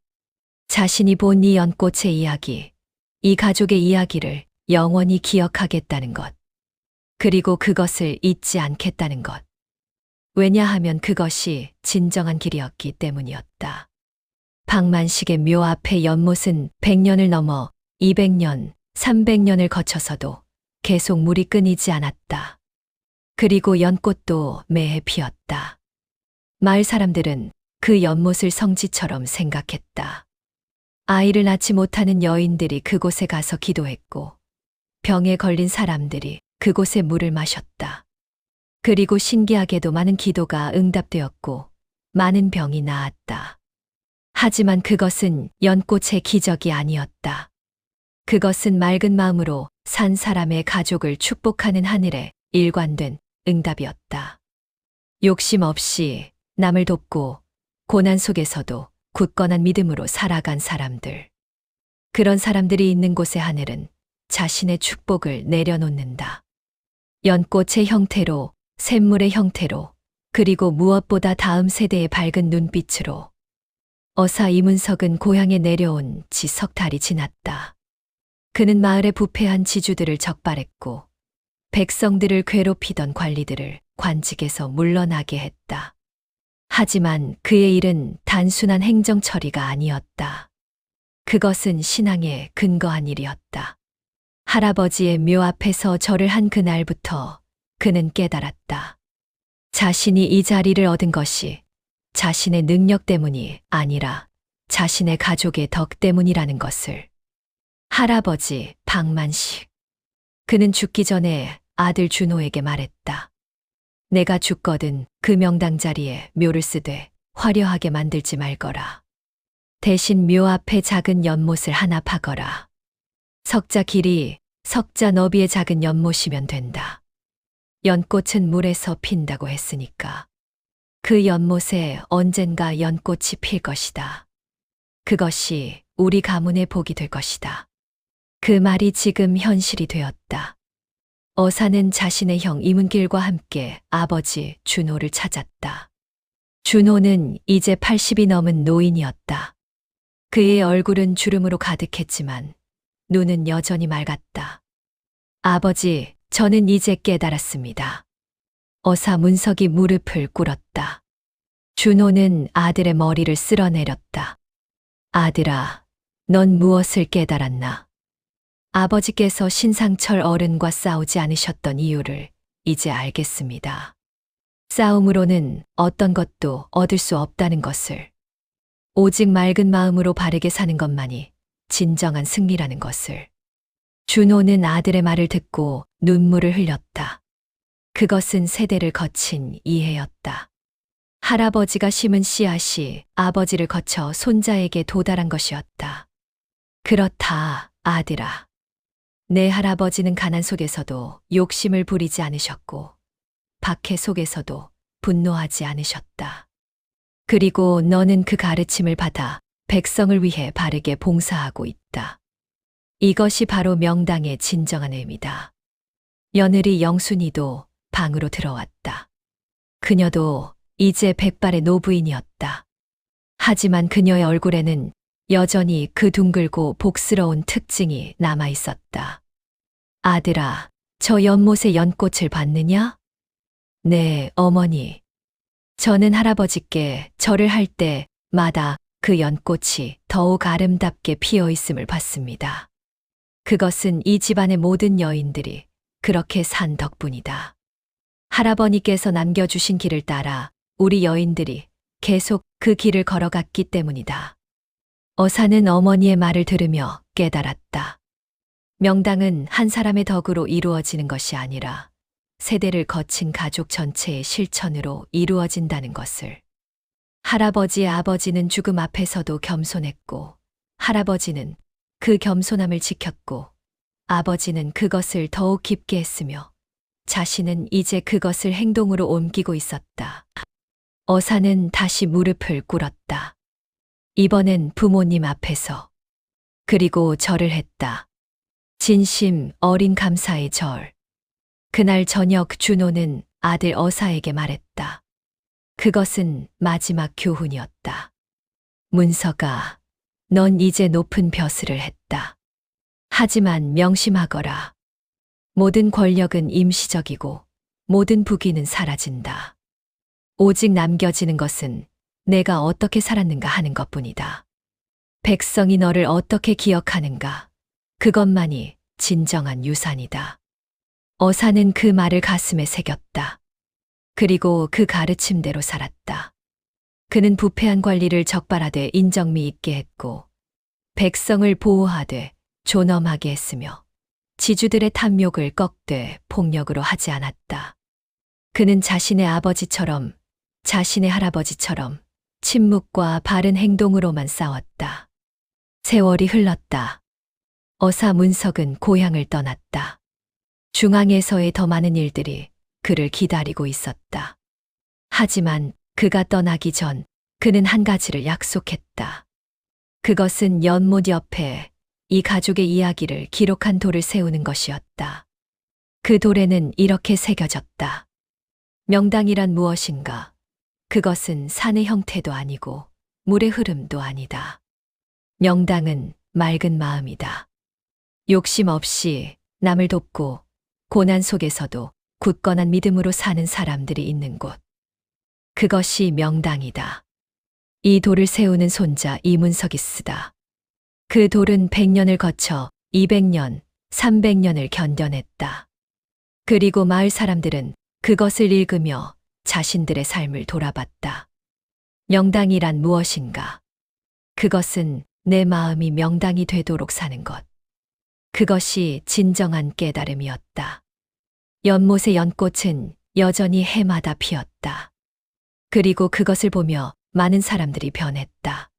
자신이 본 이 연꽃의 이야기, 이 가족의 이야기를 영원히 기억하겠다는 것. 그리고 그것을 잊지 않겠다는 것. 왜냐하면 그것이 진정한 길이었기 때문이었다. 박만식의 묘 앞의 연못은 100년을 넘어 200년, 300년을 거쳐서도 계속 물이 끊이지 않았다. 그리고 연꽃도 매해 피었다. 마을 사람들은 그 연못을 성지처럼 생각했다. 아이를 낳지 못하는 여인들이 그곳에 가서 기도했고, 병에 걸린 사람들이 그곳에 물을 마셨다. 그리고 신기하게도 많은 기도가 응답되었고, 많은 병이 나았다. 하지만 그것은 연꽃의 기적이 아니었다. 그것은 맑은 마음으로 산 사람의 가족을 축복하는 하늘의 일관된 응답이었다. 욕심 없이 남을 돕고 고난 속에서도 굳건한 믿음으로 살아간 사람들. 그런 사람들이 있는 곳의 하늘은 자신의 축복을 내려놓는다. 연꽃의 형태로, 샘물의 형태로, 그리고 무엇보다 다음 세대의 밝은 눈빛으로. 어사 이문석은 고향에 내려온 지 석 달이 지났다. 그는 마을의 부패한 지주들을 적발했고 백성들을 괴롭히던 관리들을 관직에서 물러나게 했다. 하지만 그의 일은 단순한 행정 처리가 아니었다. 그것은 신앙에 근거한 일이었다. 할아버지의 묘 앞에서 절을 한 그날부터 그는 깨달았다. 자신이 이 자리를 얻은 것이 자신의 능력 때문이 아니라 자신의 가족의 덕 때문이라는 것을. 할아버지 박만식. 그는 죽기 전에 아들 준호에게 말했다. 내가 죽거든 그 명당 자리에 묘를 쓰되 화려하게 만들지 말거라. 대신 묘 앞에 작은 연못을 하나 파거라. 석자 길이, 석자 너비의 작은 연못이면 된다. 연꽃은 물에서 핀다고 했으니까. 그 연못에 언젠가 연꽃이 필 것이다. 그것이 우리 가문의 복이 될 것이다. 그 말이 지금 현실이 되었다. 어사는 자신의 형 이문길과 함께 아버지 준호를 찾았다. 준호는 이제 80이 넘은 노인이었다. 그의 얼굴은 주름으로 가득했지만 눈은 여전히 맑았다. 아버지, 저는 이제 깨달았습니다. 어사 문석이 무릎을 꿇었다. 준호는 아들의 머리를 쓸어내렸다. 아들아, 넌 무엇을 깨달았나? 아버지께서 신상철 어른과 싸우지 않으셨던 이유를 이제 알겠습니다. 싸움으로는 어떤 것도 얻을 수 없다는 것을, 오직 맑은 마음으로 바르게 사는 것만이 진정한 승리라는 것을. 준호는 아들의 말을 듣고 눈물을 흘렸다. 그것은 세대를 거친 이해였다. 할아버지가 심은 씨앗이 아버지를 거쳐 손자에게 도달한 것이었다. 그렇다, 아들아. 내 할아버지는 가난 속에서도 욕심을 부리지 않으셨고, 박해 속에서도 분노하지 않으셨다. 그리고 너는 그 가르침을 받아 백성을 위해 바르게 봉사하고 있다. 이것이 바로 명당의 진정한 의미다. 며느리 영순이도 방으로 들어왔다. 그녀도 이제 백발의 노부인이었다. 하지만 그녀의 얼굴에는 여전히 그 둥글고 복스러운 특징이 남아 있었다. 아들아, 저 연못의 연꽃을 봤느냐? 네, 어머니. 저는 할아버지께 절을 할 때마다 그 연꽃이 더욱 아름답게 피어 있음을 봤습니다. 그것은 이 집안의 모든 여인들이 그렇게 산 덕분이다. 할아버니께서 남겨주신 길을 따라 우리 여인들이 계속 그 길을 걸어갔기 때문이다. 어사는 어머니의 말을 들으며 깨달았다. 명당은 한 사람의 덕으로 이루어지는 것이 아니라 세대를 거친 가족 전체의 실천으로 이루어진다는 것을. 할아버지의 아버지는 죽음 앞에서도 겸손했고, 할아버지는 그 겸손함을 지켰고, 아버지는 그것을 더욱 깊게 했으며, 자신은 이제 그것을 행동으로 옮기고 있었다. 어사는 다시 무릎을 꿇었다. 이번엔 부모님 앞에서. 그리고 절을 했다. 진심 어린 감사의 절. 그날 저녁 준호는 아들 어사에게 말했다. 그것은 마지막 교훈이었다. 문서가, 넌 이제 높은 벼슬을 했다. 하지만 명심하거라. 모든 권력은 임시적이고 모든 부귀는 사라진다. 오직 남겨지는 것은 내가 어떻게 살았는가 하는 것뿐이다. 백성이 너를 어떻게 기억하는가, 그것만이 진정한 유산이다. 어사는 그 말을 가슴에 새겼다. 그리고 그 가르침대로 살았다. 그는 부패한 관리를 적발하되 인정미 있게 했고, 백성을 보호하되 존엄하게 했으며, 지주들의 탐욕을 꺾되 폭력으로 하지 않았다. 그는 자신의 아버지처럼, 자신의 할아버지처럼 침묵과 바른 행동으로만 싸웠다. 세월이 흘렀다. 어사 문석은 고향을 떠났다. 중앙에서의 더 많은 일들이 그를 기다리고 있었다. 하지만 그가 떠나기 전 그는 한 가지를 약속했다. 그것은 연못 옆에 이 가족의 이야기를 기록한 돌을 세우는 것이었다. 그 돌에는 이렇게 새겨졌다. 명당이란 무엇인가? 그것은 산의 형태도 아니고 물의 흐름도 아니다. 명당은 맑은 마음이다. 욕심 없이 남을 돕고 고난 속에서도 굳건한 믿음으로 사는 사람들이 있는 곳. 그것이 명당이다. 이 돌을 세우는 손자 이문석이스다. 그 돌은 100년을 거쳐 200년, 300년을 견뎌냈다. 그리고 마을 사람들은 그것을 읽으며 자신들의 삶을 돌아봤다. 명당이란 무엇인가? 그것은 내 마음이 명당이 되도록 사는 것. 그것이 진정한 깨달음이었다. 연못의 연꽃은 여전히 해마다 피었다. 그리고 그것을 보며 많은 사람들이 변했다.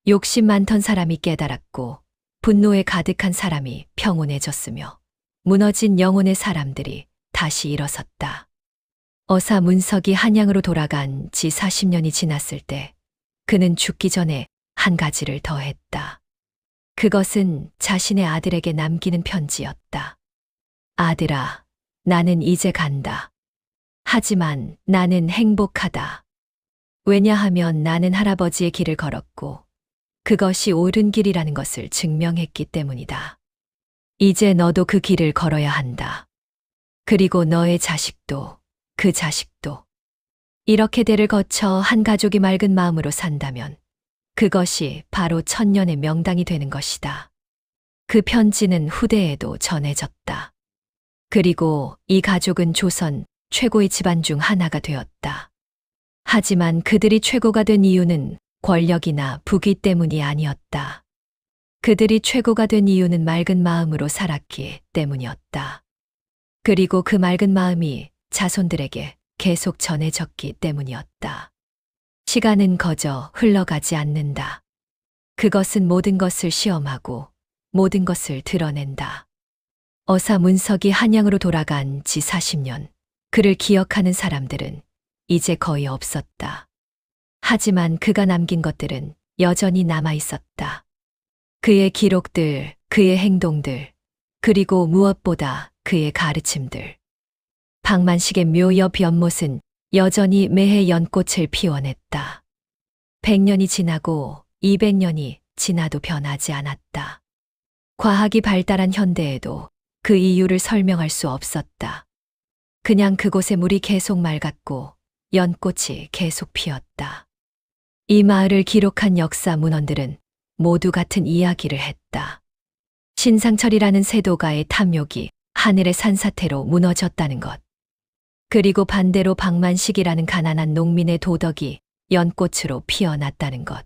욕심 많던 사람이 깨달았고 분노에 가득한 사람이 평온해졌으며 무너진 영혼의 사람들이 다시 일어섰다. 어사 문석이 한양으로 돌아간 지 40년이 지났을 때 그는 죽기 전에 한 가지를 더했다. 그것은 자신의 아들에게 남기는 편지였다. 아들아, 나는 이제 간다. 하지만 나는 행복하다. 왜냐하면 나는 할아버지의 길을 걸었고 그것이 옳은 길이라는 것을 증명했기 때문이다. 이제 너도 그 길을 걸어야 한다. 그리고 너의 자식도, 그 자식도. 이렇게 대를 거쳐 한 가족이 맑은 마음으로 산다면 그것이 바로 천년의 명당이 되는 것이다. 그 편지는 후대에도 전해졌다. 그리고 이 가족은 조선 최고의 집안 중 하나가 되었다. 하지만 그들이 최고가 된 이유는 권력이나 부귀 때문이 아니었다. 그들이 최고가 된 이유는 맑은 마음으로 살았기 때문이었다. 그리고 그 맑은 마음이 자손들에게 계속 전해졌기 때문이었다. 시간은 거저 흘러가지 않는다. 그것은 모든 것을 시험하고 모든 것을 드러낸다. 어사 문석이 한양으로 돌아간 지 40년, 그를 기억하는 사람들은 이제 거의 없었다. 하지만 그가 남긴 것들은 여전히 남아 있었다. 그의 기록들, 그의 행동들, 그리고 무엇보다 그의 가르침들. 박만식의 묘 옆 연못은 여전히 매해 연꽃을 피워냈다. 100년이 지나고 200년이 지나도 변하지 않았다. 과학이 발달한 현대에도 그 이유를 설명할 수 없었다. 그냥 그곳에 물이 계속 맑았고 연꽃이 계속 피었다. 이 마을을 기록한 역사 문헌들은 모두 같은 이야기를 했다. 신상철이라는 세도가의 탐욕이 하늘의 산사태로 무너졌다는 것. 그리고 반대로 박만식이라는 가난한 농민의 도덕이 연꽃으로 피어났다는 것.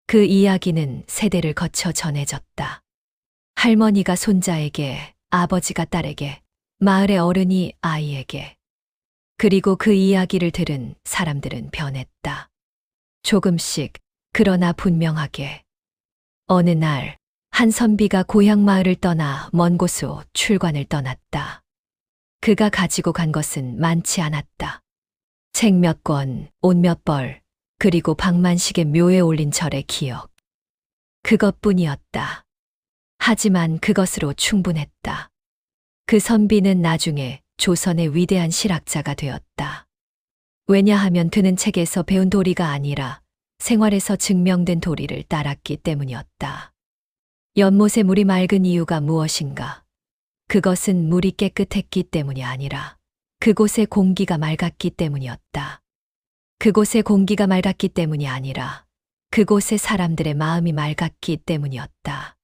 그 이야기는 세대를 거쳐 전해졌다. 할머니가 손자에게, 아버지가 딸에게, 마을의 어른이 아이에게. 그리고 그 이야기를 들은 사람들은 변했다. 조금씩, 그러나 분명하게. 어느 날, 한 선비가 고향 마을을 떠나 먼 곳으로 출관을 떠났다. 그가 가지고 간 것은 많지 않았다. 책 몇 권, 옷 몇 벌, 그리고 박만식의 묘에 올린 절의 기억. 그것뿐이었다. 하지만 그것으로 충분했다. 그 선비는 나중에 조선의 위대한 실학자가 되었다. 왜냐하면 그는 책에서 배운 도리가 아니라 생활에서 증명된 도리를 따랐기 때문이었다. 연못의 물이 맑은 이유가 무엇인가? 그것은 물이 깨끗했기 때문이 아니라 그곳의 공기가 맑았기 때문이었다. 그곳의 공기가 맑았기 때문이 아니라 그곳의 사람들의 마음이 맑았기 때문이었다.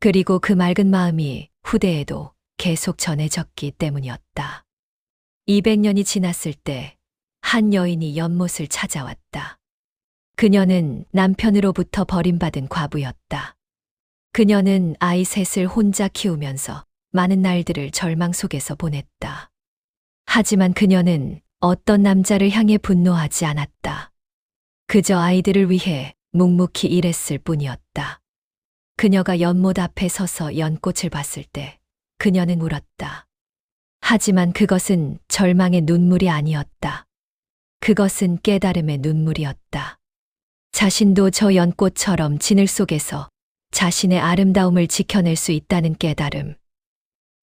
그리고 그 맑은 마음이 후대에도 계속 전해졌기 때문이었다. 200년이 지났을 때 한 여인이 연못을 찾아왔다. 그녀는 남편으로부터 버림받은 과부였다. 그녀는 아이 셋을 혼자 키우면서 많은 날들을 절망 속에서 보냈다. 하지만 그녀는 어떤 남자를 향해 분노하지 않았다. 그저 아이들을 위해 묵묵히 일했을 뿐이었다. 그녀가 연못 앞에 서서 연꽃을 봤을 때 그녀는 울었다. 하지만 그것은 절망의 눈물이 아니었다. 그것은 깨달음의 눈물이었다. 자신도 저 연꽃처럼 진을 속에서 자신의 아름다움을 지켜낼 수 있다는 깨달음.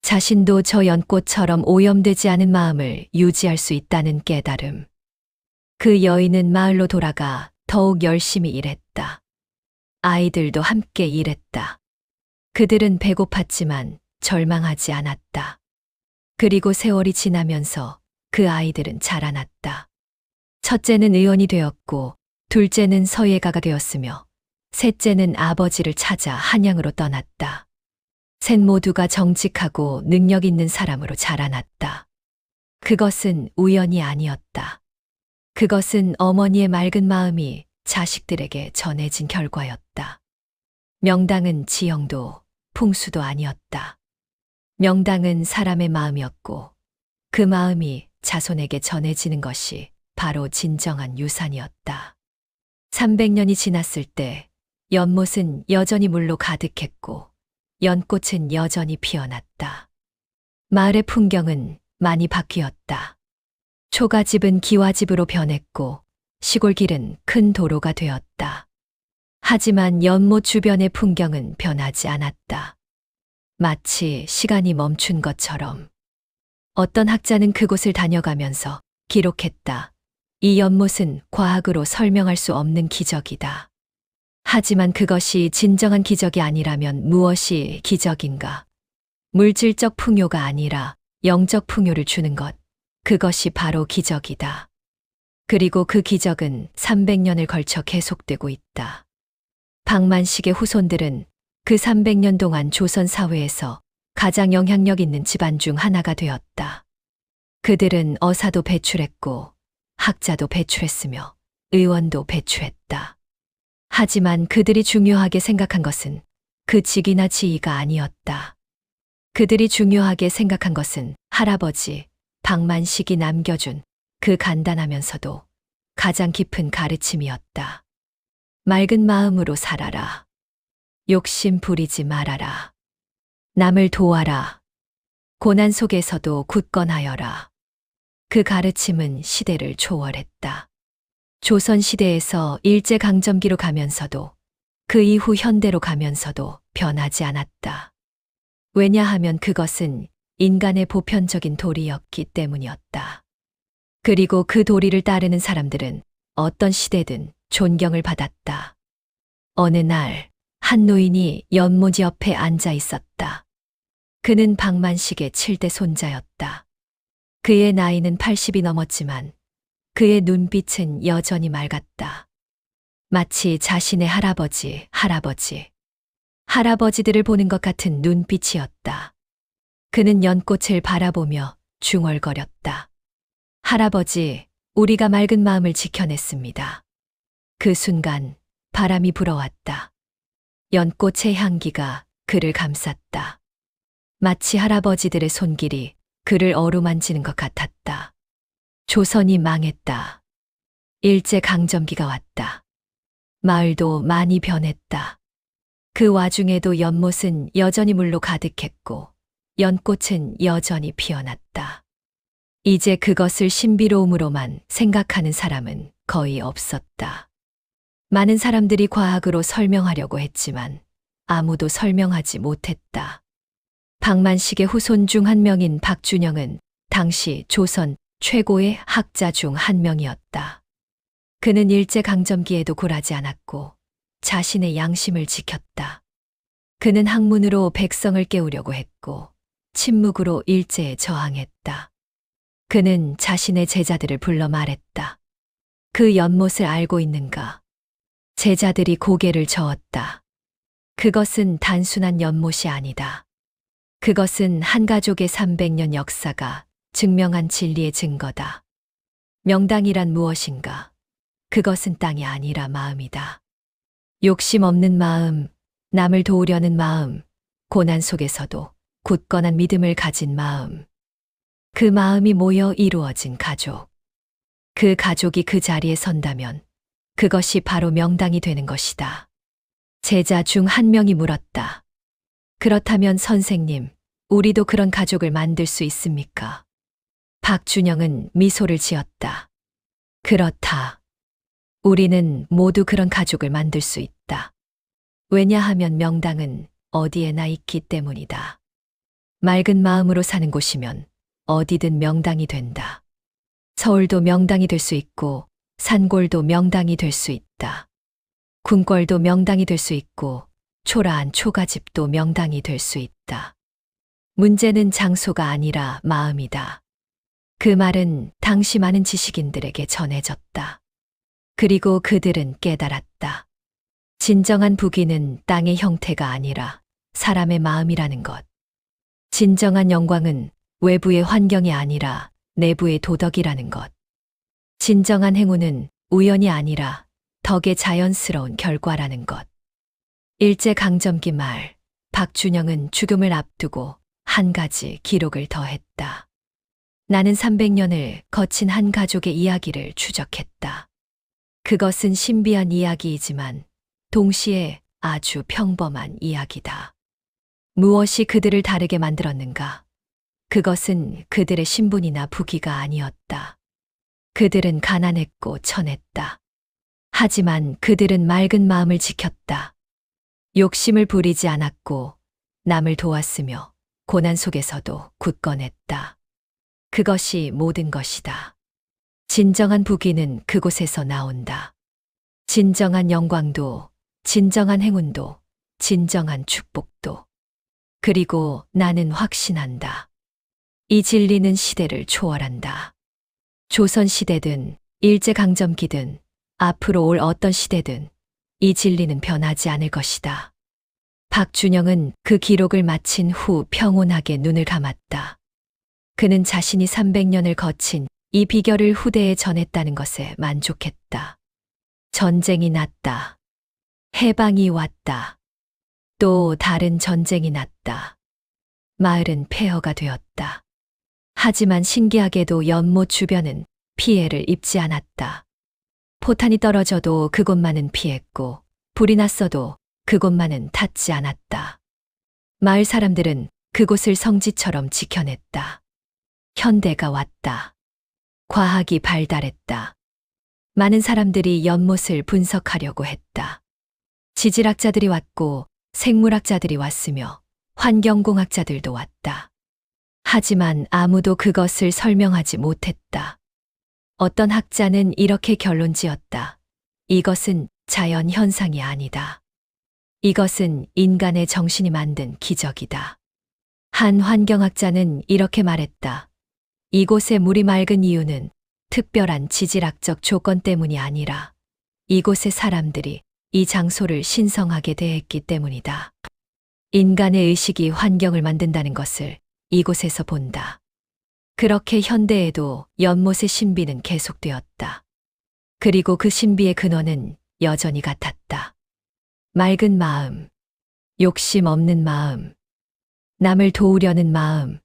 자신도 저 연꽃처럼 오염되지 않은 마음을 유지할 수 있다는 깨달음. 그 여인은 마을로 돌아가 더욱 열심히 일했다. 아이들도 함께 일했다. 그들은 배고팠지만 절망하지 않았다. 그리고 세월이 지나면서 그 아이들은 자라났다. 첫째는 의원이 되었고, 둘째는 서예가가 되었으며, 셋째는 아버지를 찾아 한양으로 떠났다. 셋 모두가 정직하고 능력 있는 사람으로 자라났다. 그것은 우연이 아니었다. 그것은 어머니의 맑은 마음이 자식들에게 전해진 결과였다. 명당은 지형도 풍수도 아니었다. 명당은 사람의 마음이었고 그 마음이 자손에게 전해지는 것이 바로 진정한 유산이었다. 300년이 지났을 때 연못은 여전히 물로 가득했고 연꽃은 여전히 피어났다. 마을의 풍경은 많이 바뀌었다. 초가집은 기와집으로 변했고 시골길은 큰 도로가 되었다. 하지만 연못 주변의 풍경은 변하지 않았다. 마치 시간이 멈춘 것처럼. 어떤 학자는 그곳을 다녀가면서 기록했다. 이 연못은 과학으로 설명할 수 없는 기적이다. 하지만 그것이 진정한 기적이 아니라면 무엇이 기적인가? 물질적 풍요가 아니라 영적 풍요를 주는 것. 그것이 바로 기적이다. 그리고 그 기적은 300년을 걸쳐 계속되고 있다. 박만식의 후손들은 그 300년 동안 조선 사회에서 가장 영향력 있는 집안 중 하나가 되었다. 그들은 어사도 배출했고 학자도 배출했으며 의원도 배출했다. 하지만 그들이 중요하게 생각한 것은 그 직이나 지위가 아니었다. 그들이 중요하게 생각한 것은 할아버지 박만식이 남겨준 그 간단하면서도 가장 깊은 가르침이었다. 맑은 마음으로 살아라. 욕심 부리지 말아라. 남을 도와라. 고난 속에서도 굳건하여라. 그 가르침은 시대를 초월했다. 조선시대에서 일제강점기로 가면서도 그 이후 현대로 가면서도 변하지 않았다. 왜냐하면 그것은 인간의 보편적인 도리였기 때문이었다. 그리고 그 도리를 따르는 사람들은 어떤 시대든 존경을 받았다. 어느 날, 한 노인이 연못 옆에 앉아 있었다. 그는 박만식의 7대 손자였다. 그의 나이는 80이 넘었지만 그의 눈빛은 여전히 맑았다. 마치 자신의 할아버지들을 보는 것 같은 눈빛이었다. 그는 연꽃을 바라보며 중얼거렸다. 할아버지, 우리가 맑은 마음을 지켜냈습니다. 그 순간 바람이 불어왔다. 연꽃의 향기가 그를 감쌌다. 마치 할아버지들의 손길이 그를 어루만지는 것 같았다. 조선이 망했다. 일제강점기가 왔다. 마을도 많이 변했다. 그 와중에도 연못은 여전히 물로 가득했고 연꽃은 여전히 피어났다. 이제 그것을 신비로움으로만 생각하는 사람은 거의 없었다. 많은 사람들이 과학으로 설명하려고 했지만 아무도 설명하지 못했다. 박만식의 후손 중 한 명인 박준영은 당시 조선 최고의 학자 중 한 명이었다. 그는 일제강점기에도 굴하지 않았고 자신의 양심을 지켰다. 그는 학문으로 백성을 깨우려고 했고 침묵으로 일제에 저항했다. 그는 자신의 제자들을 불러 말했다. 그 연못을 알고 있는가? 제자들이 고개를 저었다. 그것은 단순한 연못이 아니다. 그것은 한 가족의 300년 역사가 증명한 진리의 증거다. 명당이란 무엇인가? 그것은 땅이 아니라 마음이다. 욕심 없는 마음, 남을 도우려는 마음, 고난 속에서도 굳건한 믿음을 가진 마음. 그 마음이 모여 이루어진 가족. 그 가족이 그 자리에 선다면 그것이 바로 명당이 되는 것이다. 제자 중 한 명이 물었다. 그렇다면 선생님, 우리도 그런 가족을 만들 수 있습니까? 박준영은 미소를 지었다. 그렇다. 우리는 모두 그런 가족을 만들 수 있다. 왜냐하면 명당은 어디에나 있기 때문이다. 맑은 마음으로 사는 곳이면 어디든 명당이 된다. 서울도 명당이 될 수 있고 산골도 명당이 될 수 있다. 궁궐도 명당이 될 수 있고 초라한 초가집도 명당이 될 수 있다. 문제는 장소가 아니라 마음이다. 그 말은 당시 많은 지식인들에게 전해졌다. 그리고 그들은 깨달았다. 진정한 부귀는 땅의 형태가 아니라 사람의 마음이라는 것. 진정한 영광은 외부의 환경이 아니라 내부의 도덕이라는 것. 진정한 행운은 우연이 아니라 덕의 자연스러운 결과라는 것. 일제강점기 말, 박준영은 죽음을 앞두고 한 가지 기록을 더했다. 나는 300년을 거친 한 가족의 이야기를 추적했다. 그것은 신비한 이야기이지만 동시에 아주 평범한 이야기다. 무엇이 그들을 다르게 만들었는가? 그것은 그들의 신분이나 부귀가 아니었다. 그들은 가난했고 천했다. 하지만 그들은 맑은 마음을 지켰다. 욕심을 부리지 않았고 남을 도왔으며 고난 속에서도 굳건했다. 그것이 모든 것이다. 진정한 부귀는 그곳에서 나온다. 진정한 영광도, 진정한 행운도, 진정한 축복도. 그리고 나는 확신한다. 이 진리는 시대를 초월한다. 조선시대든 일제강점기든 앞으로 올 어떤 시대든 이 진리는 변하지 않을 것이다. 박준영은 그 기록을 마친 후 평온하게 눈을 감았다. 그는 자신이 300년을 거친 이 비결을 후대에 전했다는 것에 만족했다. 전쟁이 났다. 해방이 왔다. 또 다른 전쟁이 났다. 마을은 폐허가 되었다. 하지만 신기하게도 연못 주변은 피해를 입지 않았다. 포탄이 떨어져도 그곳만은 피했고 불이 났어도 그곳만은 탔지 않았다. 마을 사람들은 그곳을 성지처럼 지켜냈다. 현대가 왔다. 과학이 발달했다. 많은 사람들이 연못을 분석하려고 했다. 지질학자들이 왔고 생물학자들이 왔으며 환경공학자들도 왔다. 하지만 아무도 그것을 설명하지 못했다. 어떤 학자는 이렇게 결론 지었다. 이것은 자연 현상이 아니다. 이것은 인간의 정신이 만든 기적이다. 한 환경학자는 이렇게 말했다. 이곳의 물이 맑은 이유는 특별한 지질학적 조건 때문이 아니라 이곳의 사람들이 이 장소를 신성하게 대했기 때문이다. 인간의 의식이 환경을 만든다는 것을 이곳에서 본다. 그렇게 현대에도 연못의 신비는 계속되었다. 그리고 그 신비의 근원은 여전히 같았다. 맑은 마음, 욕심 없는 마음, 남을 도우려는 마음,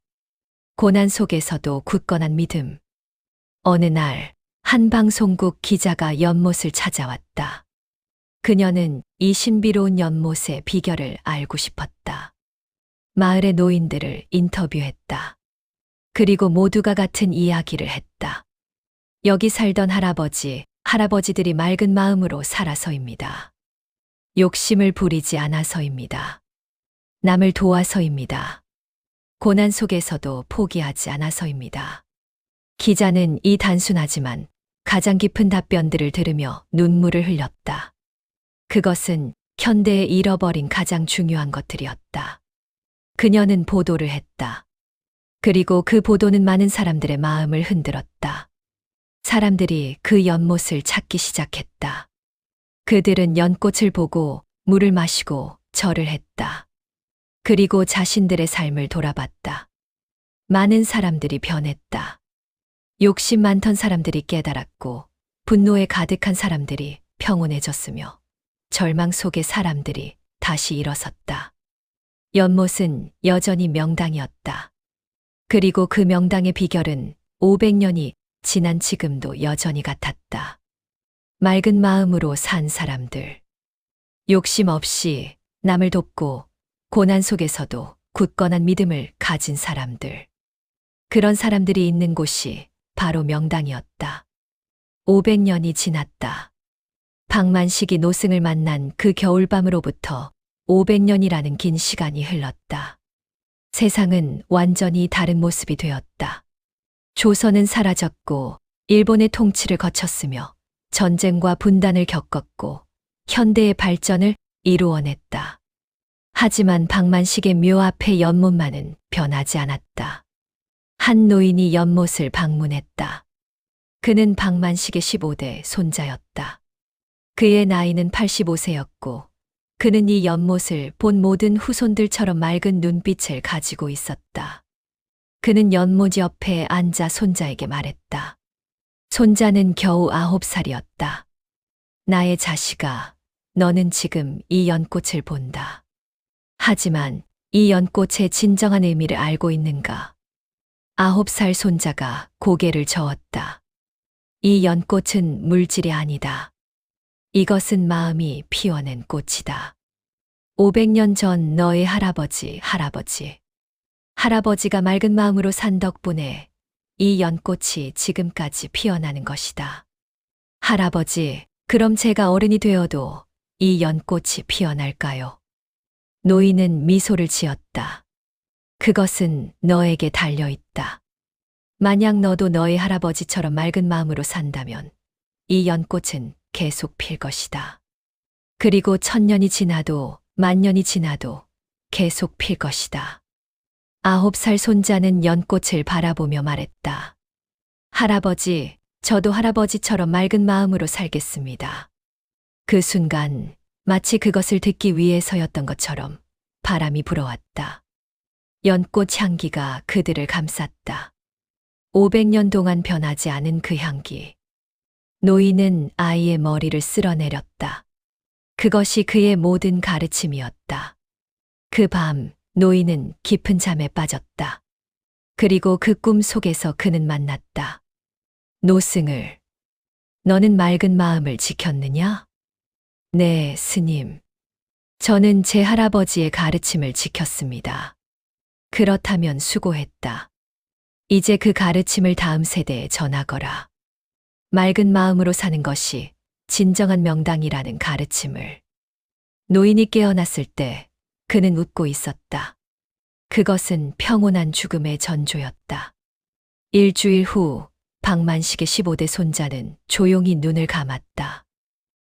고난 속에서도 굳건한 믿음. 어느 날, 한 방송국 기자가 연못을 찾아왔다. 그녀는 이 신비로운 연못의 비결을 알고 싶었다. 마을의 노인들을 인터뷰했다. 그리고 모두가 같은 이야기를 했다. 여기 살던 할아버지들이 맑은 마음으로 살아서입니다. 욕심을 부리지 않아서입니다. 남을 도와서입니다. 고난 속에서도 포기하지 않아서입니다. 기자는 이 단순하지만 가장 깊은 답변들을 들으며 눈물을 흘렸다. 그것은 현대에 잃어버린 가장 중요한 것들이었다. 그녀는 보도를 했다. 그리고 그 보도는 많은 사람들의 마음을 흔들었다. 사람들이 그 연못을 찾기 시작했다. 그들은 연꽃을 보고 물을 마시고 절을 했다. 그리고 자신들의 삶을 돌아봤다. 많은 사람들이 변했다. 욕심 많던 사람들이 깨달았고 분노에 가득한 사람들이 평온해졌으며 절망 속의 사람들이 다시 일어섰다. 연못은 여전히 명당이었다. 그리고 그 명당의 비결은 500년이 지난 지금도 여전히 같았다. 맑은 마음으로 산 사람들. 욕심 없이 남을 돕고 고난 속에서도 굳건한 믿음을 가진 사람들. 그런 사람들이 있는 곳이 바로 명당이었다. 500년이 지났다. 박만식이 노승을 만난 그 겨울밤으로부터 500년이라는 긴 시간이 흘렀다. 세상은 완전히 다른 모습이 되었다. 조선은 사라졌고 일본의 통치를 거쳤으며 전쟁과 분단을 겪었고 현대의 발전을 이루어냈다. 하지만 박만식의 묘 앞의 연못만은 변하지 않았다. 한 노인이 연못을 방문했다. 그는 박만식의 15대 손자였다. 그의 나이는 85세였고 그는 이 연못을 본 모든 후손들처럼 맑은 눈빛을 가지고 있었다. 그는 연못 옆에 앉아 손자에게 말했다. 손자는 겨우 9살이었다. 나의 자식아, 너는 지금 이 연꽃을 본다. 하지만 이 연꽃의 진정한 의미를 알고 있는가? 9살 손자가 고개를 저었다. 이 연꽃은 물질이 아니다. 이것은 마음이 피워낸 꽃이다. 500년 전 너의 할아버지가 맑은 마음으로 산 덕분에 이 연꽃이 지금까지 피어나는 것이다. 할아버지, 그럼 제가 어른이 되어도 이 연꽃이 피어날까요? 노인은 미소를 지었다. 그것은 너에게 달려있다. 만약 너도 너의 할아버지처럼 맑은 마음으로 산다면 이 연꽃은 계속 필 것이다. 그리고 1000년이 지나도 10,000년이 지나도 계속 필 것이다. 9살 손자는 연꽃을 바라보며 말했다. 할아버지, 저도 할아버지처럼 맑은 마음으로 살겠습니다. 그 순간 마치 그것을 듣기 위해서였던 것처럼 바람이 불어왔다. 연꽃 향기가 그들을 감쌌다. 500년 동안 변하지 않은 그 향기. 노인은 아이의 머리를 쓸어내렸다. 그것이 그의 모든 가르침이었다. 그 밤 노인은 깊은 잠에 빠졌다. 그리고 그 꿈 속에서 그는 만났다. 노승을, 너는 맑은 마음을 지켰느냐? 네, 스님. 저는 제 할아버지의 가르침을 지켰습니다. 그렇다면 수고했다. 이제 그 가르침을 다음 세대에 전하거라. 맑은 마음으로 사는 것이 진정한 명당이라는 가르침을. 노인이 깨어났을 때 그는 웃고 있었다. 그것은 평온한 죽음의 전조였다. 일주일 후 박만식의 15대 손자는 조용히 눈을 감았다.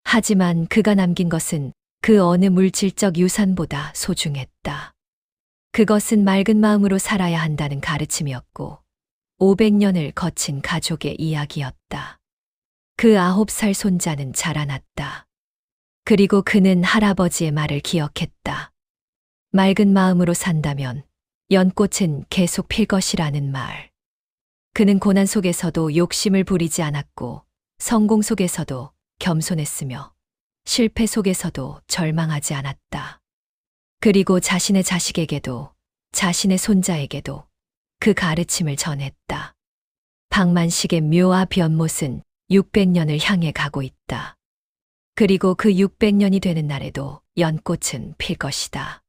하지만 그가 남긴 것은 그 어느 물질적 유산보다 소중했다. 그것은 맑은 마음으로 살아야 한다는 가르침이었고 500년을 거친 가족의 이야기였다. 그 9살 손자는 자라났다. 그리고 그는 할아버지의 말을 기억했다. 맑은 마음으로 산다면 연꽃은 계속 필 것이라는 말. 그는 고난 속에서도 욕심을 부리지 않았고 성공 속에서도 겸손했으며 실패 속에서도 절망하지 않았다. 그리고 자신의 자식에게도 자신의 손자에게도 그 가르침을 전했다. 박만식의 묘와 변못은 600년을 향해 가고 있다. 그리고 그 600년이 되는 날에도 연꽃은 필 것이다.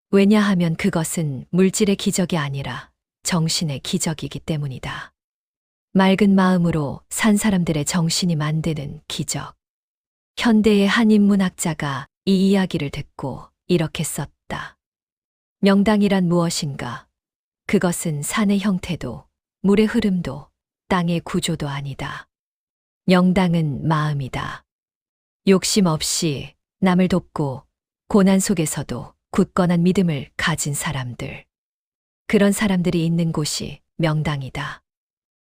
왜냐하면 그것은 물질의 기적이 아니라 정신의 기적이기 때문이다. 맑은 마음으로 산 사람들의 정신이 만드는 기적. 현대의 한 인문학자가 이 이야기를 듣고 이렇게 썼다. 명당이란 무엇인가? 그것은 산의 형태도, 물의 흐름도, 땅의 구조도 아니다. 명당은 마음이다. 욕심 없이 남을 돕고 고난 속에서도 굳건한 믿음을 가진 사람들. 그런 사람들이 있는 곳이 명당이다.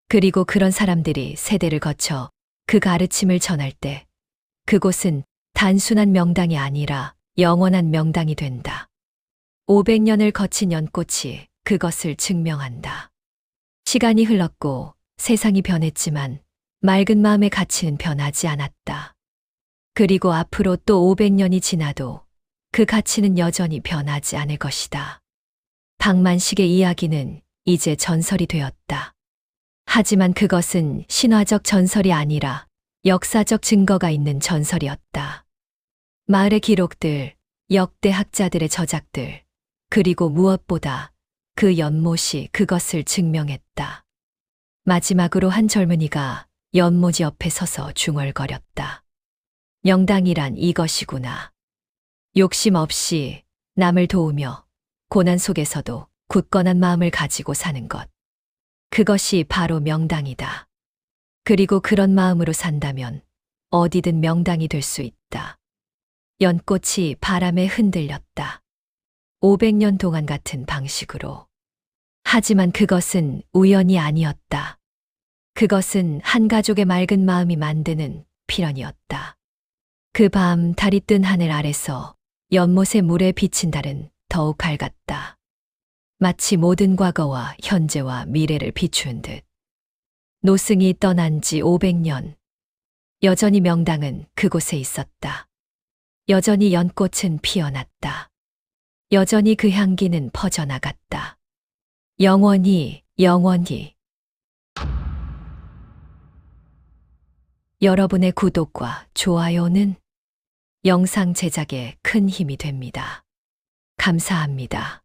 그리고 그런 사람들이 세대를 거쳐 그 가르침을 전할 때 그곳은 단순한 명당이 아니라 영원한 명당이 된다. 500년을 거친 연꽃이 그것을 증명한다. 시간이 흘렀고 세상이 변했지만 맑은 마음의 가치는 변하지 않았다. 그리고 앞으로 또 500년이 지나도 그 가치는 여전히 변하지 않을 것이다. 박만식의 이야기는 이제 전설이 되었다. 하지만 그것은 신화적 전설이 아니라 역사적 증거가 있는 전설이었다. 마을의 기록들, 역대 학자들의 저작들, 그리고 무엇보다 그 연못이 그것을 증명했다. 마지막으로 한 젊은이가 연못 옆에 서서 중얼거렸다. 명당이란 이것이구나. 욕심 없이 남을 도우며 고난 속에서도 굳건한 마음을 가지고 사는 것. 그것이 바로 명당이다. 그리고 그런 마음으로 산다면 어디든 명당이 될 수 있다. 연꽃이 바람에 흔들렸다. 500년 동안 같은 방식으로. 하지만 그것은 우연이 아니었다. 그것은 한 가족의 맑은 마음이 만드는 필연이었다. 그 밤 달이 뜬 하늘 아래서 연못의 물에 비친 달은 더욱 밝았다. 마치 모든 과거와 현재와 미래를 비추는 듯. 노승이 떠난 지 500년. 여전히 명당은 그곳에 있었다. 여전히 연꽃은 피어났다. 여전히 그 향기는 퍼져나갔다. 영원히 영원히. 여러분의 구독과 좋아요는 영상 제작에 큰 힘이 됩니다. 감사합니다.